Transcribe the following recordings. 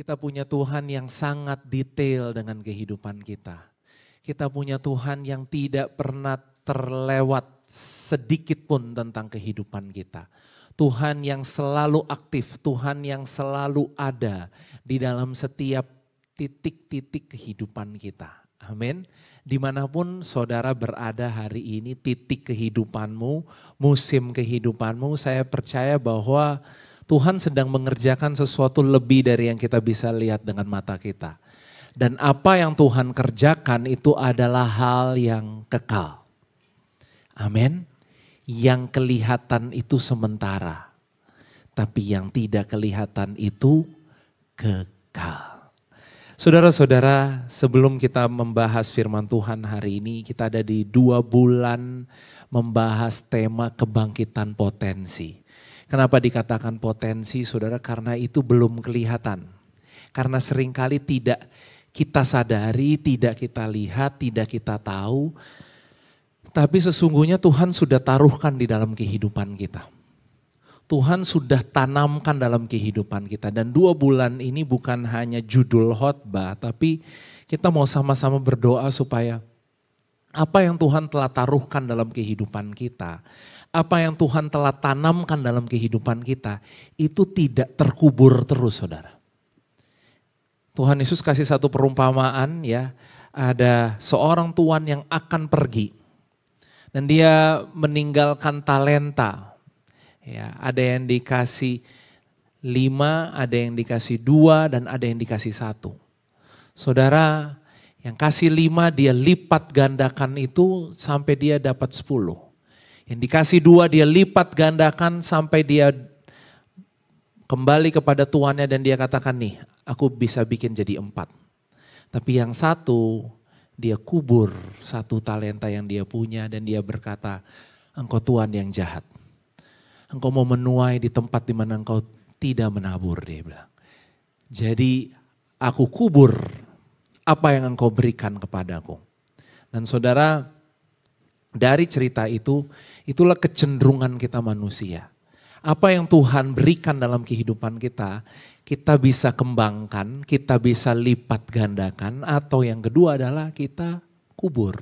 Kita punya Tuhan yang sangat detail dengan kehidupan kita. Kita punya Tuhan yang tidak pernah terlewat sedikit pun tentang kehidupan kita. Tuhan yang selalu aktif, Tuhan yang selalu ada di dalam setiap titik-titik kehidupan kita. Amin. Dimanapun saudara berada hari ini, titik kehidupanmu, musim kehidupanmu, saya percaya bahwa Tuhan sedang mengerjakan sesuatu lebih dari yang kita bisa lihat dengan mata kita. Dan apa yang Tuhan kerjakan itu adalah hal yang kekal. Amin. Yang kelihatan itu sementara. Tapi yang tidak kelihatan itu kekal. Saudara-saudara, sebelum kita membahas firman Tuhan hari ini, kita ada di 2 bulan membahas tema kebangkitan potensi. Kenapa dikatakan potensi, saudara? Karena itu belum kelihatan. Karena seringkali tidak kita sadari, tidak kita lihat, tidak kita tahu. Tapi sesungguhnya Tuhan sudah taruhkan di dalam kehidupan kita. Tuhan sudah tanamkan dalam kehidupan kita. Dan 2 bulan ini bukan hanya judul khotbah, tapi kita mau sama-sama berdoa supaya apa yang Tuhan telah taruhkan dalam kehidupan kita, apa yang Tuhan telah tanamkan dalam kehidupan kita, itu tidak terkubur terus, saudara. Tuhan Yesus kasih satu perumpamaan ya, ada seorang tuan yang akan pergi. Dan dia meninggalkan talenta. Ya, ada yang dikasih 5, ada yang dikasih 2, dan ada yang dikasih 1. Saudara, yang kasih 5 dia lipat gandakan itu sampai dia dapat 10. Yang dikasih 2 dia lipat gandakan sampai dia kembali kepada tuannya dan dia katakan nih, aku bisa bikin jadi 4. Tapi yang 1 dia kubur 1 talenta yang dia punya dan dia berkata, engkau tuan yang jahat. Engkau mau menuai di tempat di mana engkau tidak menabur, dia bilang. Jadi aku kubur apa yang engkau berikan kepadaku. Dan saudara, dari cerita itu, itulah kecenderungan kita manusia. Apa yang Tuhan berikan dalam kehidupan kita, kita bisa kembangkan, kita bisa lipat gandakan, atau yang kedua adalah kita kubur.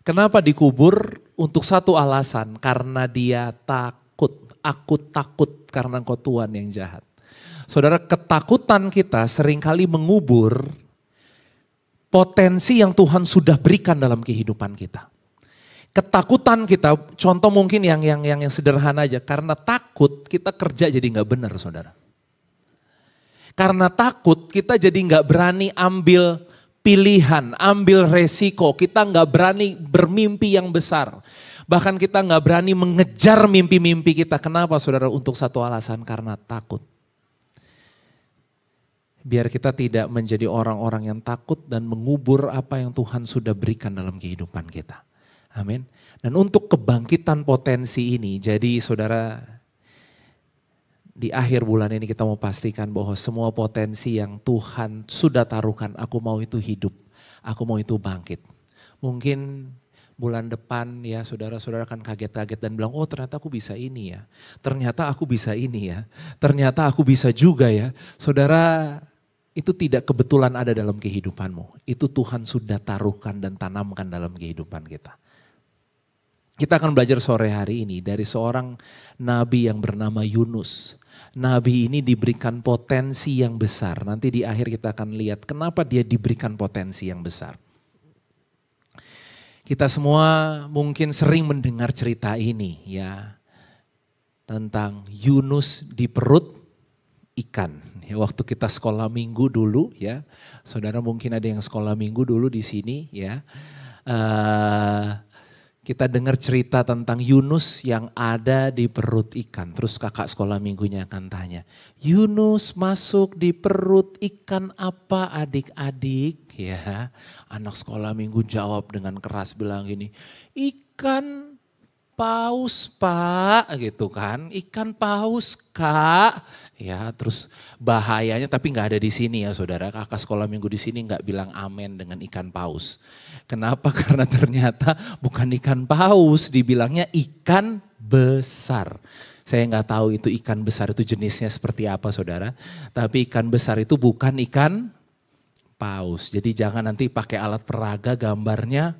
Kenapa dikubur? Untuk satu alasan, karena dia takut. Aku takut karena engkau Tuhan yang jahat. Saudara, ketakutan kita seringkali mengubur potensi yang Tuhan sudah berikan dalam kehidupan kita. Ketakutan kita, contoh mungkin yang sederhana aja, karena takut kita kerja jadi nggak benar, saudara. Karena takut kita jadi nggak berani ambil pilihan, ambil resiko, kita nggak berani bermimpi yang besar. Bahkan kita nggak berani mengejar mimpi-mimpi kita. Kenapa, saudara? Untuk satu alasan, karena takut. Biar kita tidak menjadi orang-orang yang takut dan mengubur apa yang Tuhan sudah berikan dalam kehidupan kita. Amin. Dan untuk kebangkitan potensi ini, jadi saudara, di akhir bulan ini kita mau pastikan bahwa semua potensi yang Tuhan sudah taruhkan, aku mau itu hidup, aku mau itu bangkit. Mungkin bulan depan ya saudara-saudara akan kaget-kaget dan bilang, oh ternyata aku bisa ini ya, ternyata aku bisa ini ya, ternyata aku bisa juga ya. Saudara, itu tidak kebetulan ada dalam kehidupanmu, itu Tuhan sudah taruhkan dan tanamkan dalam kehidupan kita. Kita akan belajar sore hari ini dari seorang nabi yang bernama Yunus. Nabi ini diberikan potensi yang besar. Nanti di akhir kita akan lihat kenapa dia diberikan potensi yang besar. Kita semua mungkin sering mendengar cerita ini ya. Tentang Yunus di perut ikan. Ya, waktu kita sekolah minggu dulu ya. Saudara mungkin ada yang sekolah minggu dulu di sini ya. Kita dengar cerita tentang Yunus yang ada di perut ikan. Terus kakak sekolah minggunya akan tanya, Yunus masuk di perut ikan apa adik-adik? Ya, anak sekolah minggu jawab dengan keras bilang gini, ikan paus pak, gitu kan, ikan paus kak. Ya, terus bahayanya tapi nggak ada di sini ya saudara, kakak sekolah minggu di sini nggak bilang amen dengan ikan paus. Kenapa? Karena ternyata bukan ikan paus, dibilangnya ikan besar. Saya nggak tahu itu ikan besar itu jenisnya seperti apa saudara. Tapi ikan besar itu bukan ikan paus. Jadi jangan nanti pakai alat peraga gambarnya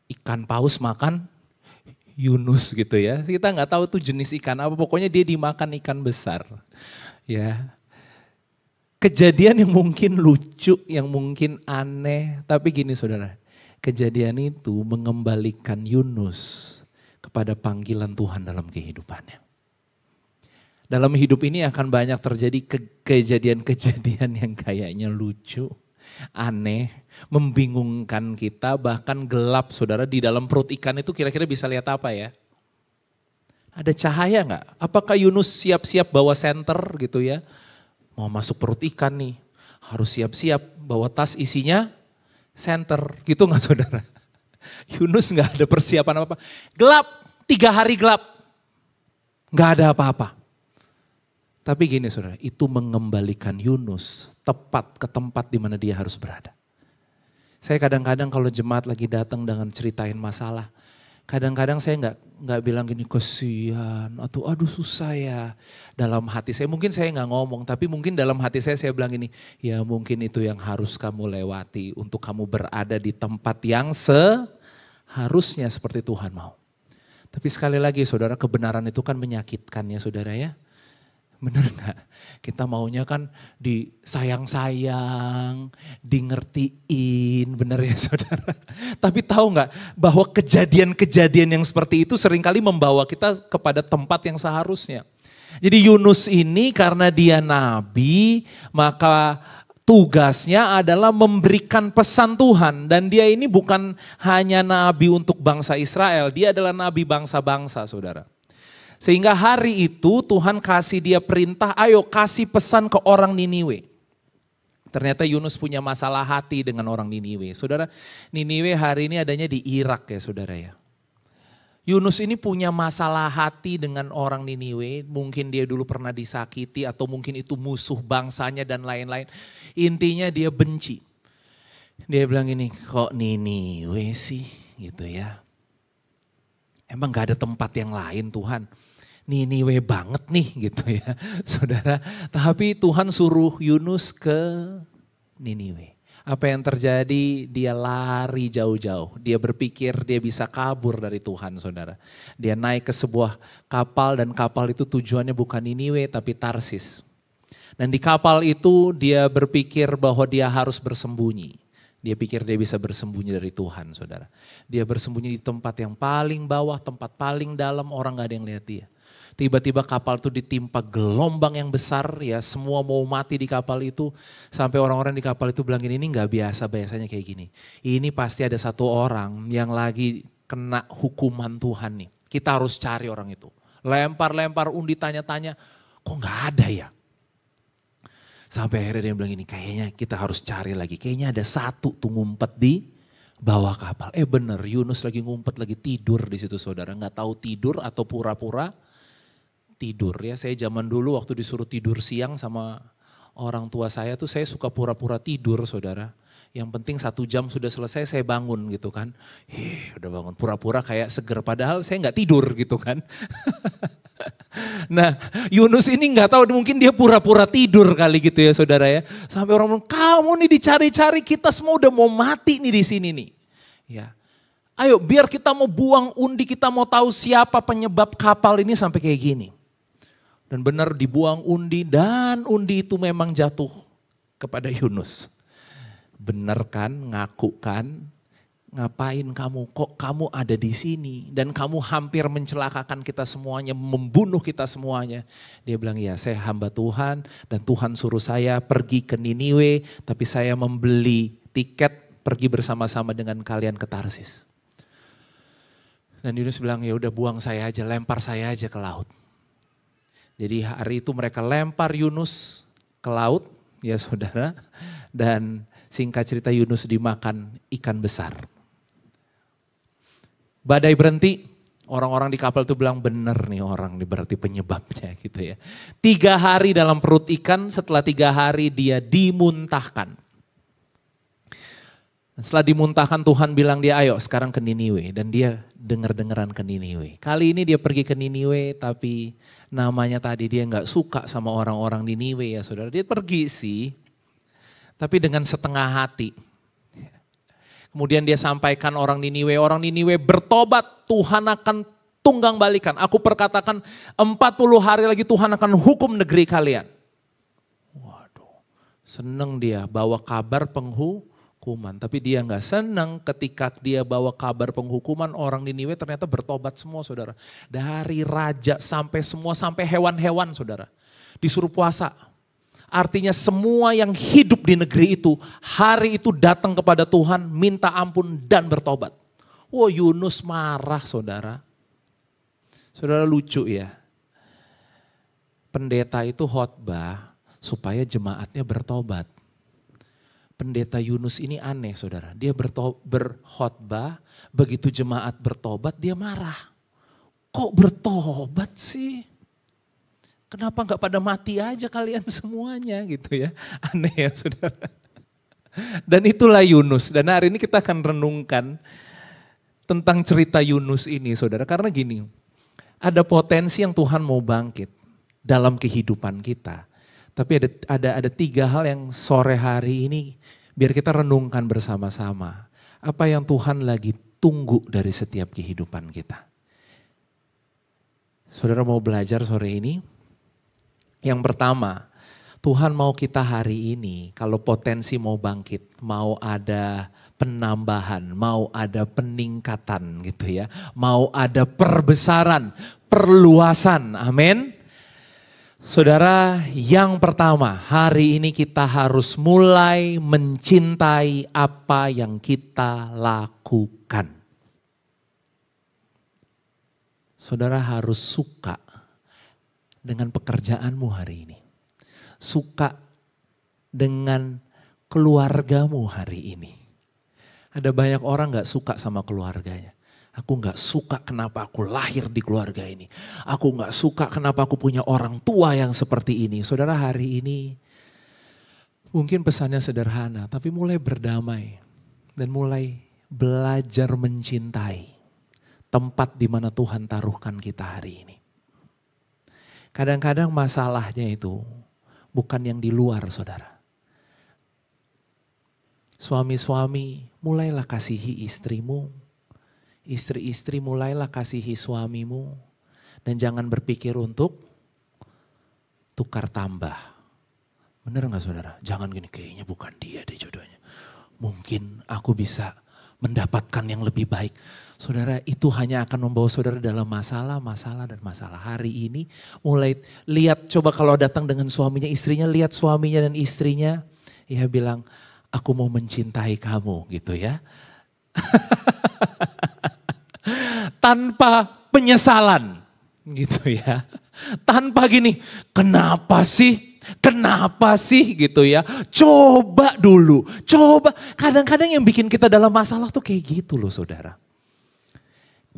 ikan paus makan Yunus gitu ya. Kita nggak tahu tuh jenis ikan apa, pokoknya dia dimakan ikan besar. Ya. Kejadian yang mungkin lucu, yang mungkin aneh, tapi gini saudara. Kejadian itu mengembalikan Yunus kepada panggilan Tuhan dalam kehidupannya. Dalam hidup ini akan banyak terjadi kejadian-kejadian yang kayaknya lucu, aneh, membingungkan kita, bahkan gelap saudara. Di dalam perut ikan itu kira-kira bisa lihat apa ya? Ada cahaya nggak? Apakah Yunus siap-siap bawa senter gitu ya? Mau masuk perut ikan nih, harus siap-siap bawa tas isinya senter, gitu nggak saudara? Yunus nggak ada persiapan apa-apa. Gelap, 3 hari gelap, nggak ada apa-apa. Tapi gini saudara, itu mengembalikan Yunus tepat ke tempat di mana dia harus berada. Saya kadang-kadang kalau jemaat lagi datang dengan ceritain masalah, kadang-kadang saya nggak bilang gini kesian atau aduh susah ya. Dalam hati saya, mungkin saya nggak ngomong, tapi mungkin dalam hati saya bilang gini, ya mungkin itu yang harus kamu lewati untuk kamu berada di tempat yang seharusnya seperti Tuhan mau. Tapi sekali lagi saudara, kebenaran itu kan menyakitkan ya saudara ya. Bener gak? Kita maunya kan disayang-sayang, di ngertiin, bener ya saudara. Tapi tahu gak bahwa kejadian-kejadian yang seperti itu seringkali membawa kita kepada tempat yang seharusnya. Jadi Yunus ini karena dia nabi, maka tugasnya adalah memberikan pesan Tuhan. Dan dia ini bukan hanya nabi untuk bangsa Israel, dia adalah nabi bangsa-bangsa saudara. Sehingga hari itu Tuhan kasih dia perintah, ayo kasih pesan ke orang Niniwe. Ternyata Yunus punya masalah hati dengan orang Niniwe. Saudara, Niniwe hari ini adanya di Irak ya saudara ya. Yunus ini punya masalah hati dengan orang Niniwe. Mungkin dia dulu pernah disakiti atau mungkin itu musuh bangsanya dan lain-lain. Intinya dia benci. Dia bilang ini, kok Niniwe sih gitu ya. Emang gak ada tempat yang lain Tuhan. Niniwe banget nih gitu ya saudara. Tapi Tuhan suruh Yunus ke Niniwe. Apa yang terjadi? Dia lari jauh-jauh. Dia berpikir dia bisa kabur dari Tuhan saudara. Dia naik ke sebuah kapal dan kapal itu tujuannya bukan Niniwe tapi Tarsis. Dan di kapal itu dia berpikir bahwa dia harus bersembunyi. Dia pikir dia bisa bersembunyi dari Tuhan saudara. Dia bersembunyi di tempat yang paling bawah, tempat paling dalam, orang gak ada yang lihat dia. Tiba-tiba kapal itu ditimpa gelombang yang besar ya, semua mau mati di kapal itu. Sampai orang-orang di kapal itu bilang ini gak biasa, biasanya kayak gini. Ini pasti ada satu orang yang lagi kena hukuman Tuhan nih. Kita harus cari orang itu. Lempar-lempar undi, tanya-tanya, kok gak ada ya? Sampai akhirnya dia bilang ini, kayaknya kita harus cari lagi. Kayaknya ada satu tuh ngumpet di bawah kapal. Bener, Yunus lagi ngumpet, lagi tidur di situ saudara. Gak tahu tidur atau pura-pura tidur ya. Saya zaman dulu waktu disuruh tidur siang sama orang tua saya tuh saya suka pura-pura tidur saudara. Yang penting 1 jam sudah selesai saya bangun gitu kan. Udah bangun pura-pura kayak seger padahal saya gak tidur gitu kan. Nah Yunus ini gak tahu mungkin dia pura-pura tidur kali gitu ya saudara ya. Sampai orang bilang kamu nih dicari-cari, kita semua udah mau mati nih di sini nih. Ya, ayo biar kita mau buang undi, kita mau tahu siapa penyebab kapal ini sampai kayak gini. Dan benar dibuang undi dan undi itu memang jatuh kepada Yunus. Benar kan, ngaku kan, ngapain kamu, kok kamu ada di sini dan kamu hampir mencelakakan kita semuanya, membunuh kita semuanya. Dia bilang ya saya hamba Tuhan dan Tuhan suruh saya pergi ke Niniwe, tapi saya membeli tiket pergi bersama-sama dengan kalian ke Tarsis. Dan Yunus bilang ya udah buang saya aja, lempar saya aja ke laut. Jadi hari itu mereka lempar Yunus ke laut ya saudara. Dan singkat cerita Yunus dimakan ikan besar. Badai berhenti, orang-orang di kapal itu bilang bener nih orang nih berarti penyebabnya gitu ya. 3 hari dalam perut ikan, setelah 3 hari dia dimuntahkan. Setelah dimuntahkan Tuhan bilang dia ayo sekarang ke Niniwe. Dan dia dengar-dengaran ke Niniwe. Kali ini dia pergi ke Niniwe tapi namanya tadi dia nggak suka sama orang-orang Niniwe ya saudara. Dia pergi sih tapi dengan setengah hati. Kemudian dia sampaikan orang Niniwe bertobat, Tuhan akan tunggang balikan. Aku perkatakan 40 hari lagi Tuhan akan hukum negeri kalian. Waduh, seneng dia bawa kabar penghukuman. Tapi dia nggak senang ketika dia bawa kabar penghukuman, orang Niniwe ternyata bertobat semua saudara. Dari raja sampai semua, sampai hewan-hewan saudara. Disuruh puasa. Artinya semua yang hidup di negeri itu, hari itu datang kepada Tuhan, minta ampun dan bertobat. Wah, Yunus marah saudara. Saudara lucu ya. Pendeta itu khotbah supaya jemaatnya bertobat. Pendeta Yunus ini aneh saudara. Dia berkhotbah, begitu jemaat bertobat dia marah. Kok bertobat sih? Kenapa nggak pada mati aja kalian semuanya gitu ya. Aneh ya saudara. Dan itulah Yunus. Dan hari ini kita akan renungkan tentang cerita Yunus ini saudara. Karena gini, ada potensi yang Tuhan mau bangkit dalam kehidupan kita. Tapi ada 3 hal yang sore hari ini biar kita renungkan bersama-sama. Apa yang Tuhan lagi tunggu dari setiap kehidupan kita. Saudara mau belajar sore ini? Yang pertama, Tuhan mau kita hari ini kalau potensi mau bangkit, mau ada penambahan, mau ada peningkatan gitu ya. Mau ada perbesaran, perluasan, amin. Saudara, yang pertama hari ini kita harus mulai mencintai apa yang kita lakukan. Saudara harus suka dengan pekerjaanmu hari ini. Suka dengan keluargamu hari ini. Ada banyak orang gak suka sama keluarganya. Aku gak suka kenapa aku lahir di keluarga ini. Aku gak suka kenapa aku punya orang tua yang seperti ini. Saudara hari ini mungkin pesannya sederhana tapi mulai berdamai. Dan mulai belajar mencintai tempat di mana Tuhan taruhkan kita hari ini. Kadang-kadang masalahnya itu bukan yang di luar saudara. Suami-suami mulailah kasihi istrimu. Istri-istri mulailah kasihi suamimu. Dan jangan berpikir untuk tukar tambah. Benar gak saudara? Jangan gini, kayaknya bukan dia deh jodohnya. Mungkin aku bisa mendapatkan yang lebih baik. Saudara, itu hanya akan membawa saudara dalam masalah dan masalah. Hari ini mulai lihat, coba kalau datang dengan suaminya, istrinya, lihat suaminya dan istrinya. Ya bilang, aku mau mencintai kamu gitu ya. Tanpa penyesalan gitu ya. Tanpa gini, kenapa sih gitu ya. Coba dulu, coba. Kadang-kadang yang bikin kita dalam masalah tuh kayak gitu loh saudara.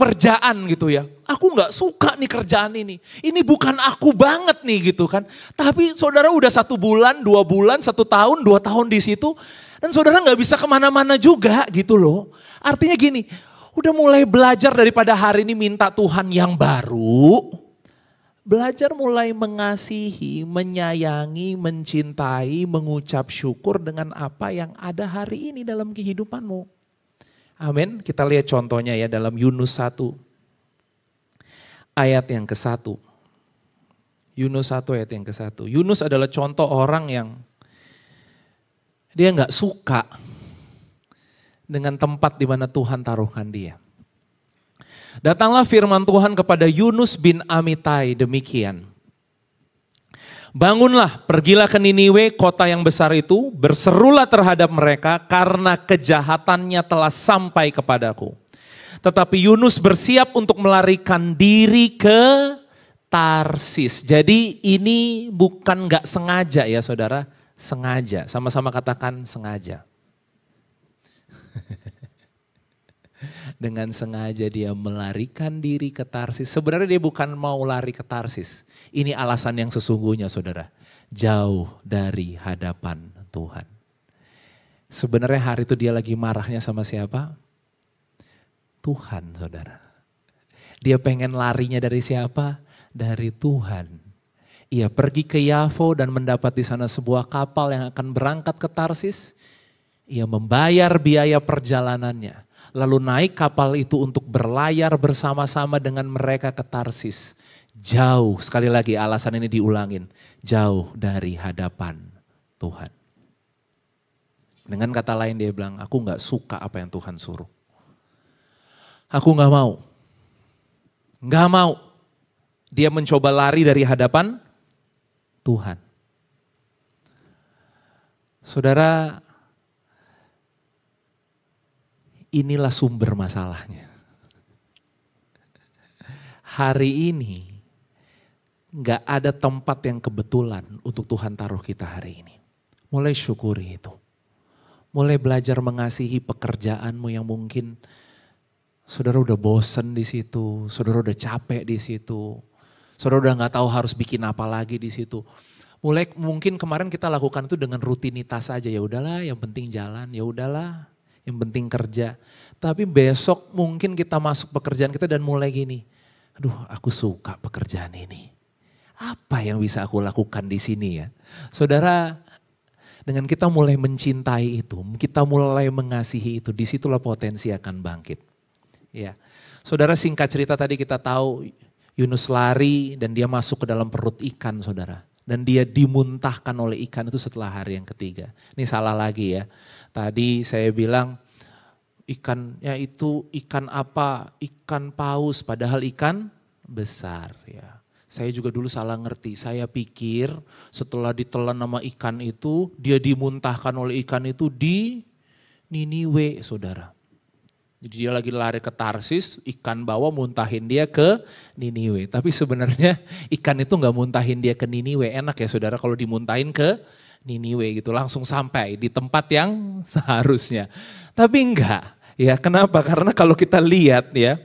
Kerjaan gitu ya. Aku gak suka nih kerjaan ini. Ini bukan aku banget nih gitu kan. Tapi saudara udah 1 bulan, 2 bulan, 1 tahun, 2 tahun di situ. Dan saudara gak bisa kemana-mana juga gitu loh. Artinya gini, udah mulai belajar daripada hari ini minta Tuhan yang baru. Belajar mulai mengasihi, menyayangi, mencintai, mengucap syukur dengan apa yang ada hari ini dalam kehidupanmu. Amin. Kita lihat contohnya ya dalam Yunus 1 ayat yang ke-1. Yunus 1 ayat yang ke-1. Yunus adalah contoh orang yang dia gak suka dengan tempat di mana Tuhan taruhkan dia. Datanglah firman Tuhan kepada Yunus bin Amitai demikian. Bangunlah, pergilah ke Niniwe, kota yang besar itu, berserulah terhadap mereka karena kejahatannya telah sampai kepadaku. Tetapi Yunus bersiap untuk melarikan diri ke Tarsis. Jadi ini bukan gak sengaja ya saudara, sengaja. Sama-sama katakan sengaja. Dengan sengaja dia melarikan diri ke Tarsis. Sebenarnya dia bukan mau lari ke Tarsis. Ini alasan yang sesungguhnya saudara. Jauh dari hadapan Tuhan. Sebenarnya hari itu dia lagi marahnya sama siapa? Tuhan, saudara. Dia pengen larinya dari siapa? Dari Tuhan. Ia pergi ke Yafo dan mendapat di sana sebuah kapal yang akan berangkat ke Tarsis. Ia membayar biaya perjalanannya. Lalu naik kapal itu untuk berlayar bersama-sama dengan mereka ke Tarsis. Jauh, sekali lagi alasan ini diulangin. Jauh dari hadapan Tuhan. Dengan kata lain dia bilang, aku gak suka apa yang Tuhan suruh. Aku gak mau. Gak mau. Dia mencoba lari dari hadapan Tuhan. Saudara, inilah sumber masalahnya. Hari ini gak ada tempat yang kebetulan untuk Tuhan taruh kita hari ini. Mulai syukuri itu. Mulai belajar mengasihi pekerjaanmu yang mungkin saudara udah bosen di situ, saudara udah capek di situ, saudara udah gak tahu harus bikin apa lagi di situ. Mulai mungkin kemarin kita lakukan itu dengan rutinitas aja, ya udahlah yang penting jalan, ya udahlah yang penting kerja. Tapi besok mungkin kita masuk pekerjaan kita dan mulai gini, aduh aku suka pekerjaan ini. Apa yang bisa aku lakukan di sini ya? Saudara, dengan kita mulai mencintai itu, kita mulai mengasihi itu, disitulah potensi akan bangkit. Ya, saudara, singkat cerita tadi kita tahu Yunus lari dan dia masuk ke dalam perut ikan, saudara. Dan dia dimuntahkan oleh ikan itu setelah hari yang ketiga. Ini salah lagi ya. Tadi saya bilang ikannya itu ikan apa? Ikan paus, padahal ikan besar ya. Saya juga dulu salah ngerti. Saya pikir setelah ditelan nama ikan itu, dia dimuntahkan oleh ikan itu di Niniwe, saudara. Jadi dia lagi lari ke Tarsis, ikan bawa muntahin dia ke Niniwe. Tapi sebenarnya ikan itu gak muntahin dia ke Niniwe. Enak ya saudara kalau dimuntahin ke Niniwe gitu, langsung sampai di tempat yang seharusnya. Tapi enggak, ya kenapa? Karena kalau kita lihat ya,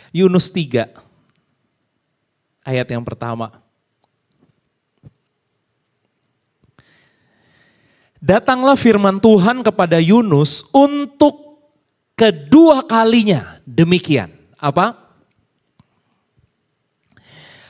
Yunus 3 ayat yang pertama. Datanglah firman Tuhan kepada Yunus untuk kedua kalinya, demikian. Apa?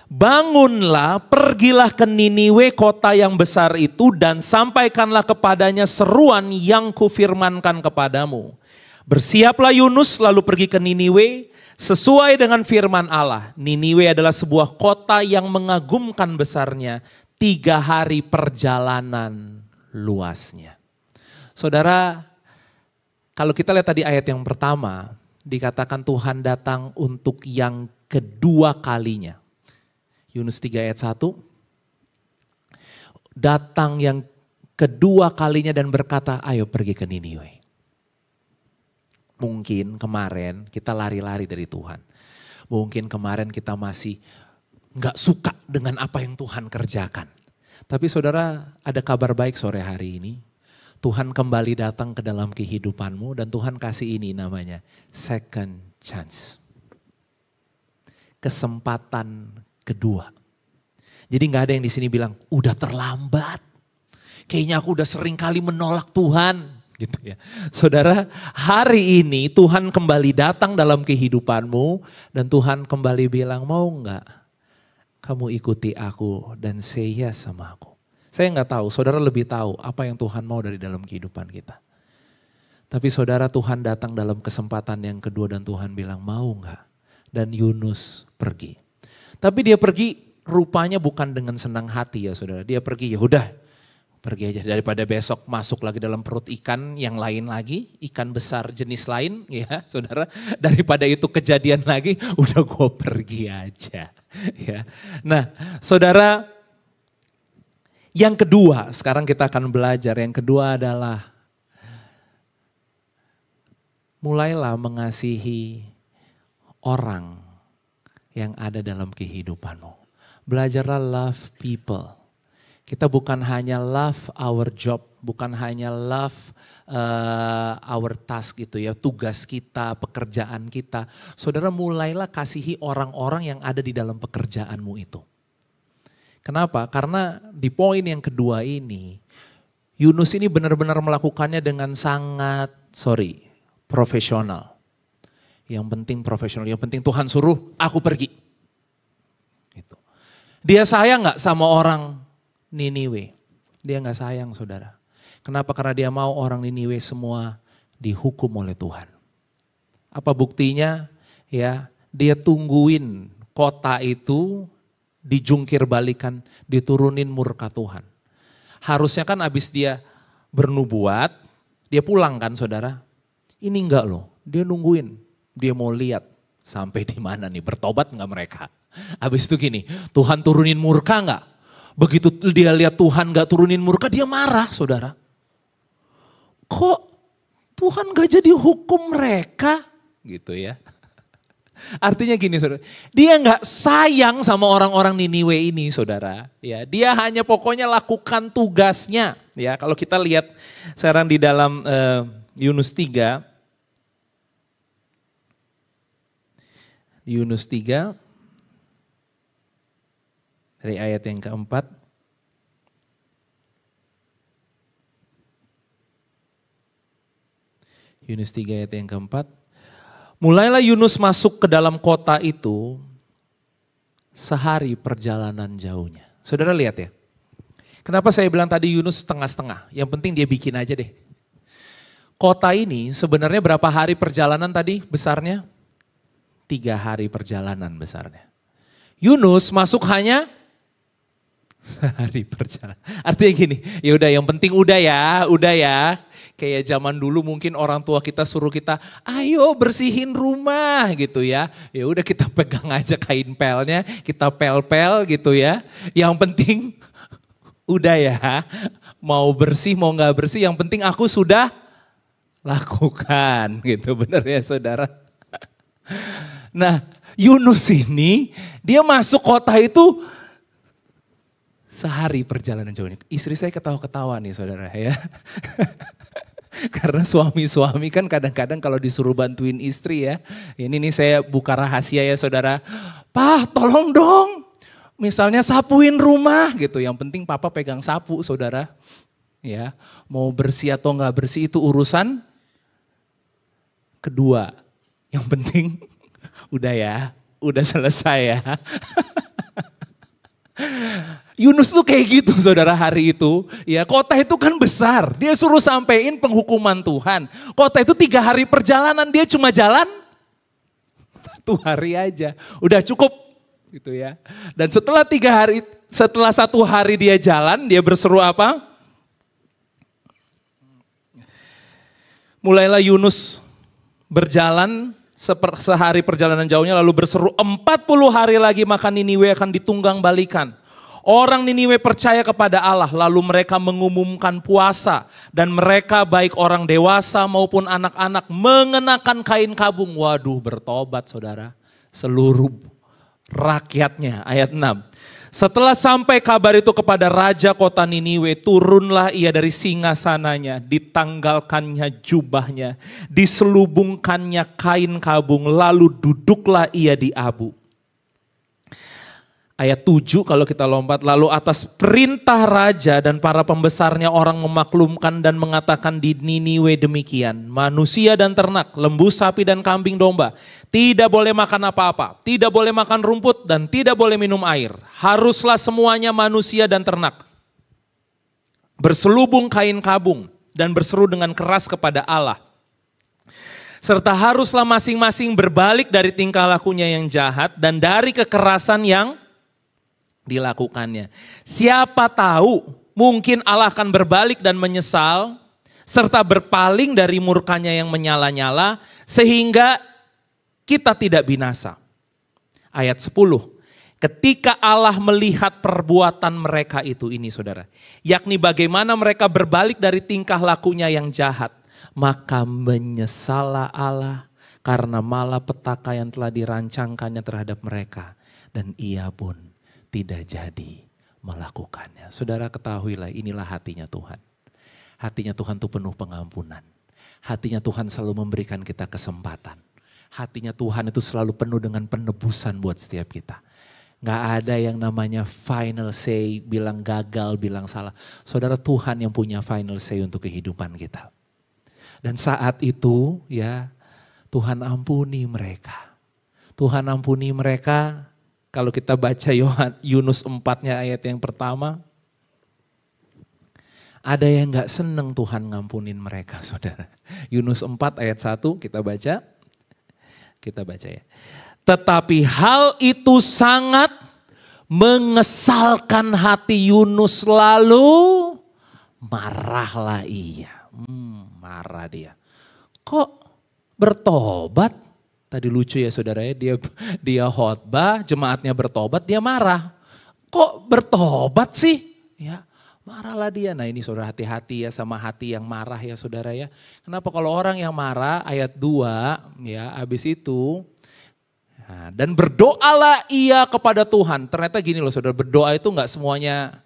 Bangunlah, pergilah ke Niniwe, kota yang besar itu, dan sampaikanlah kepadanya seruan yang kufirmankan kepadamu. Bersiaplah Yunus lalu pergi ke Niniwe, sesuai dengan firman Allah. Niniwe adalah sebuah kota yang mengagumkan besarnya, 3 hari perjalanan luasnya. Saudara, kalau kita lihat tadi ayat yang pertama, dikatakan Tuhan datang untuk yang kedua kalinya. Yunus 3 ayat 1, datang yang kedua kalinya dan berkata, ayo pergi ke Niniwe. Mungkin kemarin kita lari-lari dari Tuhan. Mungkin kemarin kita masih gak suka dengan apa yang Tuhan kerjakan. Tapi saudara, ada kabar baik sore hari ini. Tuhan kembali datang ke dalam kehidupanmu dan Tuhan kasih ini namanya second chance. Kesempatan kedua. Jadi gak ada yang di sini bilang, udah terlambat. Kayaknya aku udah sering kali menolak Tuhan. Gitu ya. Saudara, hari ini Tuhan kembali datang dalam kehidupanmu. Dan Tuhan kembali bilang, mau gak kamu ikuti aku dan say yes sama aku. Saya gak tahu, saudara lebih tahu apa yang Tuhan mau dari dalam kehidupan kita. Tapi saudara, Tuhan datang dalam kesempatan yang kedua dan Tuhan bilang, mau gak? Dan Yunus pergi. Tapi dia pergi rupanya bukan dengan senang hati ya saudara. Dia pergi, ya udah pergi aja daripada besok masuk lagi dalam perut ikan yang lain lagi. Ikan besar jenis lain ya saudara. Daripada itu kejadian lagi, udah gue pergi aja. Ya. Nah saudara, yang kedua sekarang kita akan belajar. Yang kedua adalah mulailah mengasihi orang yang ada dalam kehidupanmu. Belajarlah love people. Kita bukan hanya love our job, bukan hanya love our task gitu ya, tugas kita, pekerjaan kita. Saudara, mulailah kasihi orang-orang yang ada di dalam pekerjaanmu itu. Kenapa? Karena di poin yang kedua ini, Yunus ini benar-benar melakukannya dengan sangat, profesional. Yang penting profesional, yang penting Tuhan suruh, aku pergi. Gitu. Dia sayang gak sama orang Niniwe? Dia gak sayang saudara. Kenapa? Karena dia mau orang Niniwe semua dihukum oleh Tuhan. Apa buktinya? Ya, dia tungguin kota itu dijungkir balikan, diturunin murka Tuhan. Harusnya kan abis dia bernubuat, dia pulang kan saudara. Ini enggak loh, dia nungguin. Dia mau lihat sampai di mana nih, bertobat enggak mereka. Abis itu gini, Tuhan turunin murka enggak? Begitu dia lihat Tuhan enggak turunin murka, dia marah saudara. Kok Tuhan enggak jadi hukum mereka? Gitu ya. Artinya gini saudara, dia nggak sayang sama orang-orang Niniwe ini saudara. Ya, dia hanya pokoknya lakukan tugasnya. Ya, kalau kita lihat sekarang di dalam Yunus 3, dari ayat yang keempat. Yunus 3 ayat yang keempat. Mulailah Yunus masuk ke dalam kota itu sehari perjalanan jauhnya. Saudara lihat ya. Kenapa saya bilang tadi Yunus setengah-setengah? Yang penting dia bikin aja deh. Kota ini sebenarnya berapa hari perjalanan tadi besarnya? 3 hari perjalanan besarnya. Yunus masuk hanya sehari perjalanan. Artinya gini, ya udah yang penting udah ya. Kayak zaman dulu mungkin orang tua kita suruh kita, ayo bersihin rumah gitu ya. Ya udah kita pegang aja kain pelnya, kita pel-pel gitu ya. Yang penting udah ya, mau bersih mau nggak bersih, yang penting aku sudah lakukan gitu, bener ya saudara. Nah Yunus ini dia masuk kota itu sehari perjalanan jauh ini. Istri saya ketawa-ketawa nih saudara ya. Karena suami-suami kan kadang-kadang kalau disuruh bantuin istri ya. Ini nih saya buka rahasia ya saudara. Pak tolong dong. Misalnya sapuin rumah gitu. Yang penting papa pegang sapu saudara. Ya, mau bersih atau enggak bersih itu urusan kedua. Yang penting udah ya, udah selesai ya. Yunus tuh kayak gitu saudara hari itu. Ya kota itu kan besar. Dia suruh sampein penghukuman Tuhan. Kota itu 3 hari perjalanan, dia cuma jalan 1 hari aja. Udah cukup gitu ya. Dan setelah 1 hari dia jalan, dia berseru apa? Mulailah Yunus berjalan sehari perjalanan jauhnya lalu berseru 40 hari lagi maka Niniwe akan ditunggang balikan. Orang Niniwe percaya kepada Allah lalu mereka mengumumkan puasa dan mereka baik orang dewasa maupun anak-anak mengenakan kain kabung. Waduh bertobat saudara, seluruh rakyatnya. Ayat 6. Setelah sampai kabar itu kepada raja kota Niniwe, turunlah ia dari singgasananya, ditanggalkannya jubahnya, diselubungkannya kain kabung, lalu duduklah ia di abu. Ayat 7 kalau kita lompat, lalu atas perintah raja dan para pembesarnya orang memaklumkan dan mengatakan di Niniwe demikian. Manusia dan ternak, lembu, sapi dan kambing domba tidak boleh makan apa-apa, tidak boleh makan rumput dan tidak boleh minum air. Haruslah semuanya manusia dan ternak berselubung kain kabung dan berseru dengan keras kepada Allah. Serta haruslah masing-masing berbalik dari tingkah lakunya yang jahat dan dari kekerasan yang dilakukannya. Siapa tahu mungkin Allah akan berbalik dan menyesal serta berpaling dari murkanya yang menyala-nyala sehingga kita tidak binasa. Ayat 10. Ketika Allah melihat perbuatan mereka itu ini saudara, yakni bagaimana mereka berbalik dari tingkah lakunya yang jahat, maka menyesallah Allah karena malapetaka yang telah dirancangkannya terhadap mereka dan ia pun tidak jadi melakukannya. Saudara ketahuilah inilah hatinya Tuhan. Hatinya Tuhan itu penuh pengampunan. Hatinya Tuhan selalu memberikan kita kesempatan. Hatinya Tuhan itu selalu penuh dengan penebusan buat setiap kita. Gak ada yang namanya final say, bilang gagal, bilang salah. Saudara, Tuhan yang punya final say untuk kehidupan kita. Dan saat itu ya Tuhan ampuni mereka. Tuhan ampuni mereka. Kalau kita baca Yunus 4-nya ayat yang pertama. Ada yang gak seneng Tuhan ngampunin mereka, saudara. Yunus 4 ayat 1 kita baca. Kita baca ya. Tetapi hal itu sangat mengesalkan hati Yunus, lalu marahlah ia. Marah dia. Kok bertobat? Tadi lucu ya saudara ya, dia khotbah, jemaatnya bertobat, dia marah. Kok bertobat sih? Ya, marahlah dia. Nah ini saudara, hati-hati ya sama hati yang marah ya saudara ya. Kenapa kalau orang yang marah, ayat 2 ya, habis itu nah, dan berdoalah ia kepada Tuhan. Ternyata gini loh saudara, berdoa itu enggak semuanya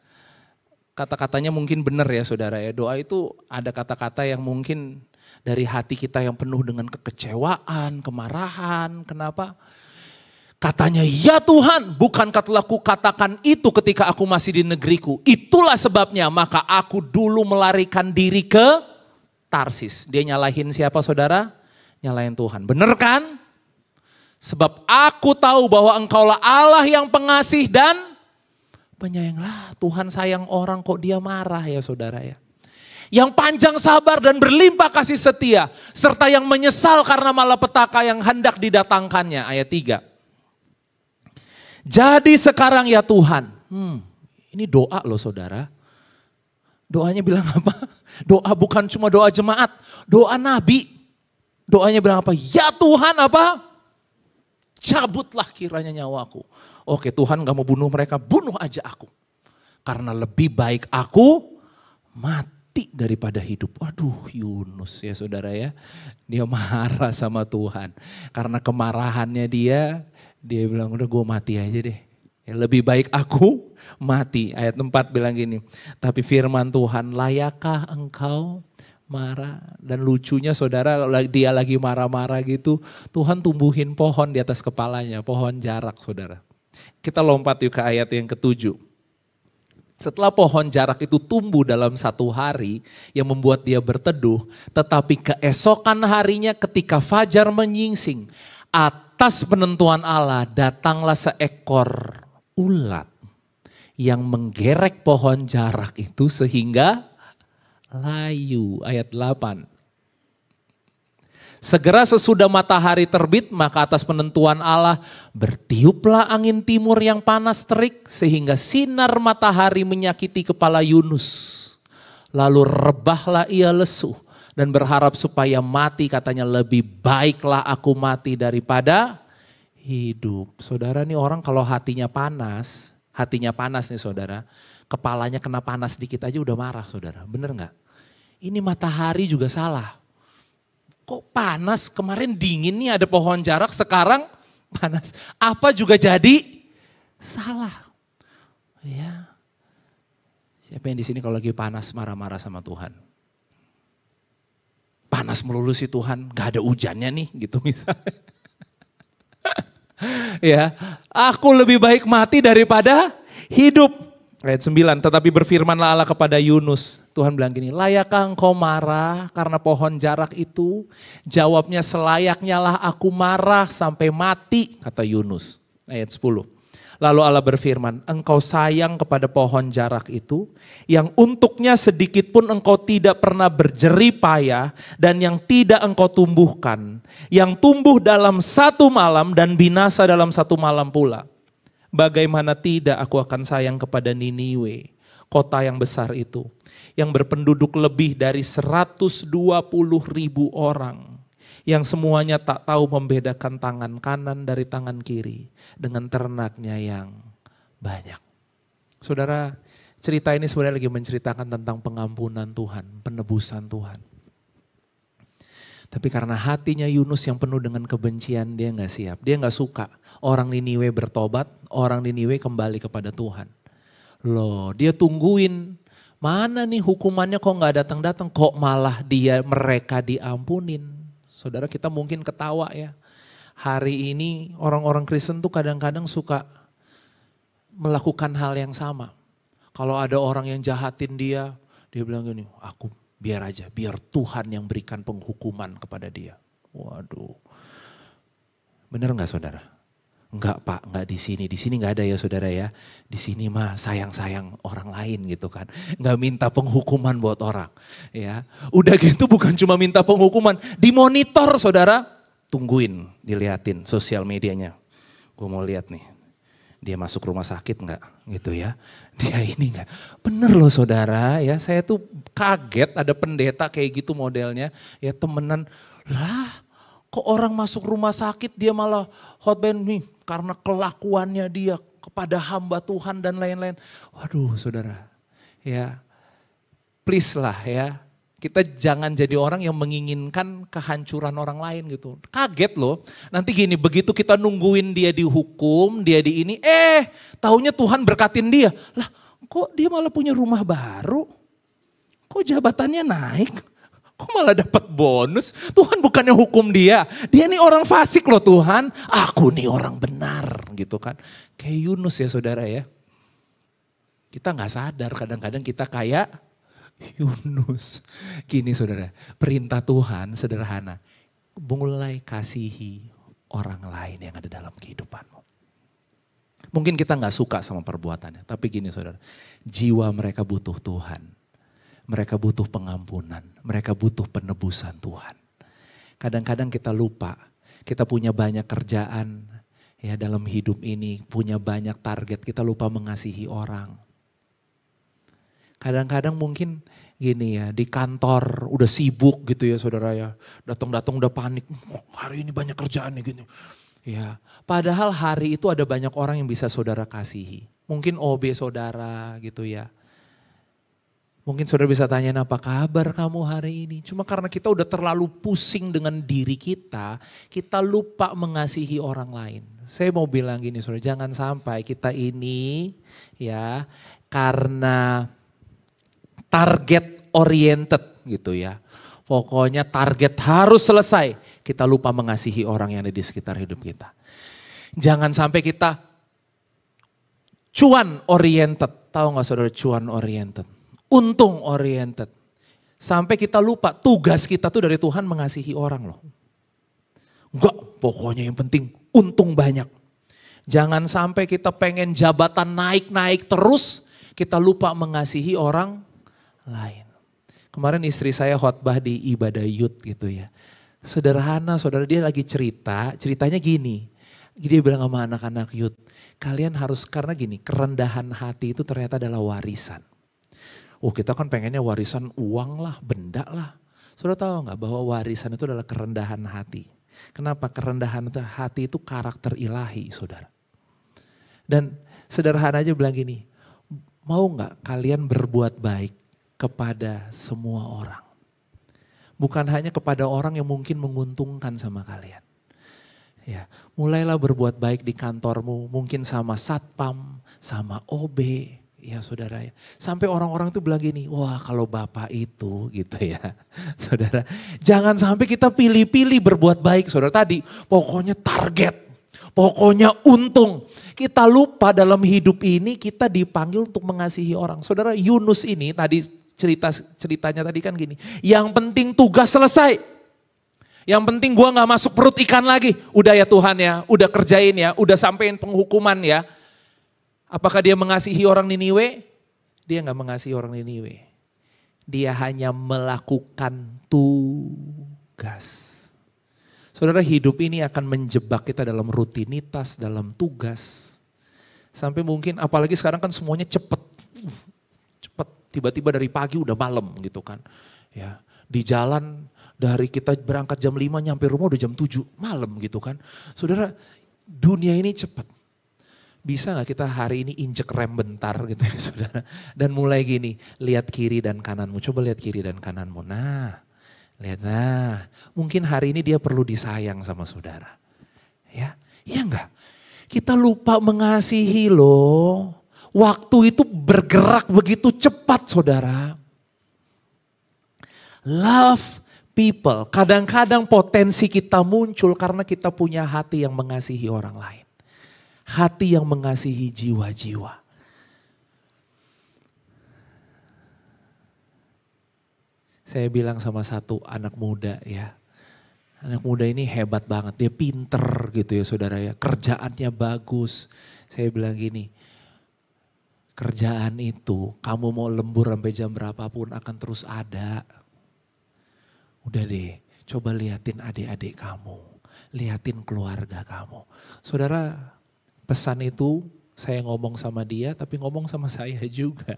kata-katanya mungkin benar ya saudara ya. Doa itu ada kata-kata yang mungkin dari hati kita yang penuh dengan kekecewaan, kemarahan. Kenapa? Katanya, ya Tuhan, bukankah telah kukatakan itu ketika aku masih di negeriku. Itulah sebabnya maka aku dulu melarikan diri ke Tarsis. Dia nyalahin siapa saudara? Nyalahin Tuhan. Bener kan? Sebab aku tahu bahwa engkaulah Allah yang pengasih dan penyayang. Lah Tuhan sayang orang kok dia marah ya saudara ya. Yang panjang sabar dan berlimpah kasih setia. Serta yang menyesal karena malapetaka yang hendak didatangkannya. Ayat 3. Jadi sekarang ya Tuhan. Ini doa loh saudara. Doanya bilang apa? Doa bukan cuma doa jemaat. Doa nabi. Doanya bilang apa? Ya Tuhan apa? Cabutlah kiranya nyawaku. Oke Tuhan gak mau bunuh mereka, bunuh aja aku. Karena lebih baik aku mati daripada hidup. Waduh Yunus ya saudara ya. Dia marah sama Tuhan. Karena kemarahannya dia bilang udah gue mati aja deh. Ya, lebih baik aku mati. Ayat 4 bilang gini. Tapi firman Tuhan, layakkah engkau marah? Dan lucunya saudara, dia lagi marah-marah gitu, Tuhan tumbuhin pohon di atas kepalanya, pohon jarak saudara. Kita lompat yuk ke ayat yang ke-7. Setelah pohon jarak itu tumbuh dalam 1 hari yang membuat dia berteduh, tetapi keesokan harinya ketika fajar menyingsing, atas penentuan Allah datanglah seekor ulat yang menggerek pohon jarak itu sehingga layu. Ayat 8. Segera sesudah matahari terbit, maka atas penentuan Allah bertiuplah angin timur yang panas terik sehingga sinar matahari menyakiti kepala Yunus. Lalu rebahlah ia lesu dan berharap supaya mati, katanya lebih baiklah aku mati daripada hidup. Saudara, nih orang kalau hatinya panas nih saudara, kepalanya kena panas dikit aja udah marah saudara, bener gak? Ini matahari juga salah. Kok panas, kemarin dingin nih ada pohon jarak, sekarang panas. Apa juga jadi salah. Ya. Siapa yang di sini kalau lagi panas marah-marah sama Tuhan? Panas melulu sih Tuhan, gak ada hujannya nih gitu misalnya. Ya, aku lebih baik mati daripada hidup. Ayat 9, tetapi berfirmanlah Allah kepada Yunus. Tuhan bilang gini, layakkah engkau marah karena pohon jarak itu? Jawabnya, selayaknya lah aku marah sampai mati, kata Yunus. Ayat 10. Lalu Allah berfirman, engkau sayang kepada pohon jarak itu, yang untuknya sedikit pun engkau tidak pernah berjerih payah, dan yang tidak engkau tumbuhkan, yang tumbuh dalam 1 malam dan binasa dalam 1 malam pula. Bagaimana tidak aku akan sayang kepada Niniwe, kota yang besar itu, yang berpenduduk lebih dari 120.000 orang, yang semuanya tak tahu membedakan tangan kanan dari tangan kiri, dengan ternaknya yang banyak. Saudara, cerita ini sebenarnya lagi menceritakan tentang pengampunan Tuhan, penebusan Tuhan. Tapi karena hatinya Yunus yang penuh dengan kebencian, dia gak siap. Dia gak suka orang Niniwe bertobat, orang Niniwe kembali kepada Tuhan. Loh, dia tungguin, mana nih hukumannya kok gak datang-datang, kok malah mereka diampunin. Saudara, kita mungkin ketawa ya. Hari ini orang-orang Kristen tuh kadang-kadang suka melakukan hal yang sama. Kalau ada orang yang jahatin dia bilang gini, aku biar aja, biar Tuhan yang berikan penghukuman kepada dia. Waduh, bener gak saudara? Enggak Pak, enggak di sini enggak ada ya saudara ya. Di sini mah sayang-sayang orang lain gitu kan. Enggak minta penghukuman buat orang. Ya, udah gitu bukan cuma minta penghukuman, dimonitor saudara. Tungguin, diliatin sosial medianya. Gue mau lihat nih, dia masuk rumah sakit enggak gitu ya. Dia ini enggak. Bener loh saudara ya, saya tuh kaget ada pendeta kayak gitu modelnya. Ya temenan, lah kok orang masuk rumah sakit dia malah hotband nih. Karena kelakuannya dia kepada hamba Tuhan dan lain-lain. Waduh saudara, ya please lah ya. Kita jangan jadi orang yang menginginkan kehancuran orang lain gitu. Kaget loh. Nanti gini, begitu kita nungguin dia dihukum, dia di ini, taunya Tuhan berkatin dia. Lah kok dia malah punya rumah baru? Kok jabatannya naik? Kok malah dapat bonus? Tuhan bukannya hukum dia. Dia nih orang fasik loh Tuhan. Aku nih orang benar gitu kan. Kayak Yunus ya saudara ya. Kita gak sadar kadang-kadang kita kayak Yunus. Gini saudara, perintah Tuhan sederhana. Mulai kasihi orang lain yang ada dalam kehidupanmu. Mungkin kita gak suka sama perbuatannya. Tapi gini saudara, jiwa mereka butuh Tuhan. Mereka butuh pengampunan. Mereka butuh penebusan Tuhan. Kadang-kadang kita lupa, kita punya banyak kerjaan ya dalam hidup ini. Punya banyak target, kita lupa mengasihi orang. Kadang-kadang mungkin gini ya, di kantor udah sibuk gitu ya saudara ya. Datang-datang udah panik, hari ini banyak kerjaan nih gini. Ya, padahal hari itu ada banyak orang yang bisa saudara kasihi. Mungkin OB saudara gitu ya. Mungkin saudara bisa tanyain apa kabar kamu hari ini. Cuma karena kita udah terlalu pusing dengan diri kita lupa mengasihi orang lain. Saya mau bilang gini saudara, jangan sampai kita ini ya karena target oriented gitu ya. Pokoknya target harus selesai. Kita lupa mengasihi orang yang ada di sekitar hidup kita. Jangan sampai kita cuan oriented. Tahu gak saudara cuan oriented? Untung oriented. Sampai kita lupa tugas kita tuh dari Tuhan mengasihi orang loh. Enggak, pokoknya yang penting untung banyak. Jangan sampai kita pengen jabatan naik-naik terus. Kita lupa mengasihi orang lain. Kemarin istri saya khotbah di ibadah youth gitu ya. Sederhana saudara, dia lagi ceritanya gini. Dia bilang sama anak-anak youth, kalian harus, karena gini, kerendahan hati itu ternyata adalah warisan. Kita kan pengennya warisan uang lah, benda lah. Saudara tahu gak bahwa warisan itu adalah kerendahan hati. Kenapa? Kerendahan hati itu karakter ilahi saudara. Dan sederhana aja bilang gini, mau gak kalian berbuat baik kepada semua orang. Bukan hanya kepada orang yang mungkin menguntungkan sama kalian. Ya, mulailah berbuat baik di kantormu, mungkin sama satpam, sama OB, ya saudara ya. Sampai orang-orang tuh bilang gini, wah kalau bapak itu gitu ya. Saudara, jangan sampai kita pilih-pilih berbuat baik saudara tadi. Pokoknya target, pokoknya untung. Kita lupa dalam hidup ini kita dipanggil untuk mengasihi orang. Saudara Yunus ini tadi ceritanya tadi kan gini, yang penting tugas selesai. Yang penting gua gak masuk perut ikan lagi. Udah ya Tuhan ya, udah kerjain ya, udah sampein penghukuman ya. Apakah dia mengasihi orang Niniwe? Dia gak mengasihi orang Niniwe. Dia hanya melakukan tugas. Saudara, hidup ini akan menjebak kita dalam rutinitas, dalam tugas. Sampai mungkin apalagi sekarang kan semuanya cepet. Tiba-tiba dari pagi udah malam gitu kan. Ya, di jalan dari kita berangkat jam 5 nyampe rumah udah jam 7 malam gitu kan. Saudara, dunia ini cepat. Bisa gak kita hari ini injek rem bentar gitu ya saudara. Dan mulai gini, lihat kiri dan kananmu. Coba lihat kiri dan kananmu. Lihat mungkin hari ini dia perlu disayang sama saudara. Ya, iya enggak? Kita lupa mengasihi loh. Waktu itu bergerak begitu cepat saudara. Love people. Kadang-kadang potensi kita muncul karena kita punya hati yang mengasihi orang lain. Hati yang mengasihi jiwa-jiwa. Saya bilang sama satu anak muda ya. Anak muda ini hebat banget, dia pinter gitu ya saudara ya. Kerjaannya bagus. Saya bilang gini, kerjaan itu kamu mau lembur sampai jam berapapun akan terus ada. Udah deh, coba liatin adik-adik kamu. Liatin keluarga kamu. Saudara, pesan itu saya ngomong sama dia tapi ngomong sama saya juga.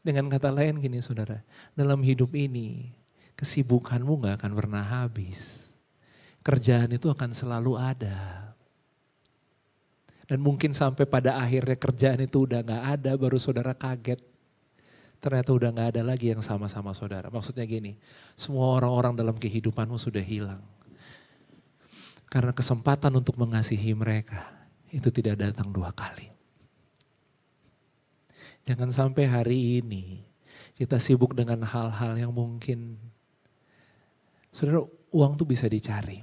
Dengan kata lain gini saudara, dalam hidup ini kesibukanmu gak akan pernah habis. Kerjaan itu akan selalu ada. Dan mungkin sampai pada akhirnya kerjaan itu udah gak ada baru saudara kaget. Ternyata udah gak ada lagi yang sama-sama saudara. Maksudnya gini, semua orang-orang dalam kehidupanmu sudah hilang. Karena kesempatan untuk mengasihi mereka itu tidak datang 2 kali. Jangan sampai hari ini kita sibuk dengan hal-hal yang mungkin, saudara, uang tuh bisa dicari.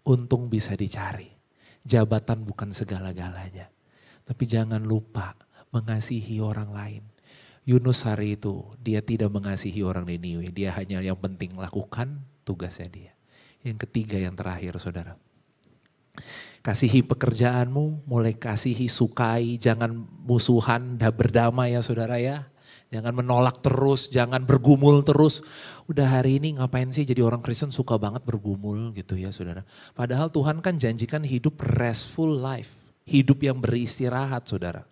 Untung bisa dicari. Jabatan bukan segala-galanya. Tapi jangan lupa mengasihi orang lain. Yunus hari itu dia tidak mengasihi orang Niniwe. Dia hanya yang penting lakukan tugasnya dia. Yang ketiga yang terakhir saudara. Kasihi pekerjaanmu, mulai kasihi, sukai, jangan musuhan, berdamai ya saudara ya. Jangan menolak terus, jangan bergumul terus. Udah hari ini ngapain sih jadi orang Kristen suka banget bergumul gitu ya saudara. Padahal Tuhan kan janjikan hidup restful life. Hidup yang beristirahat saudara.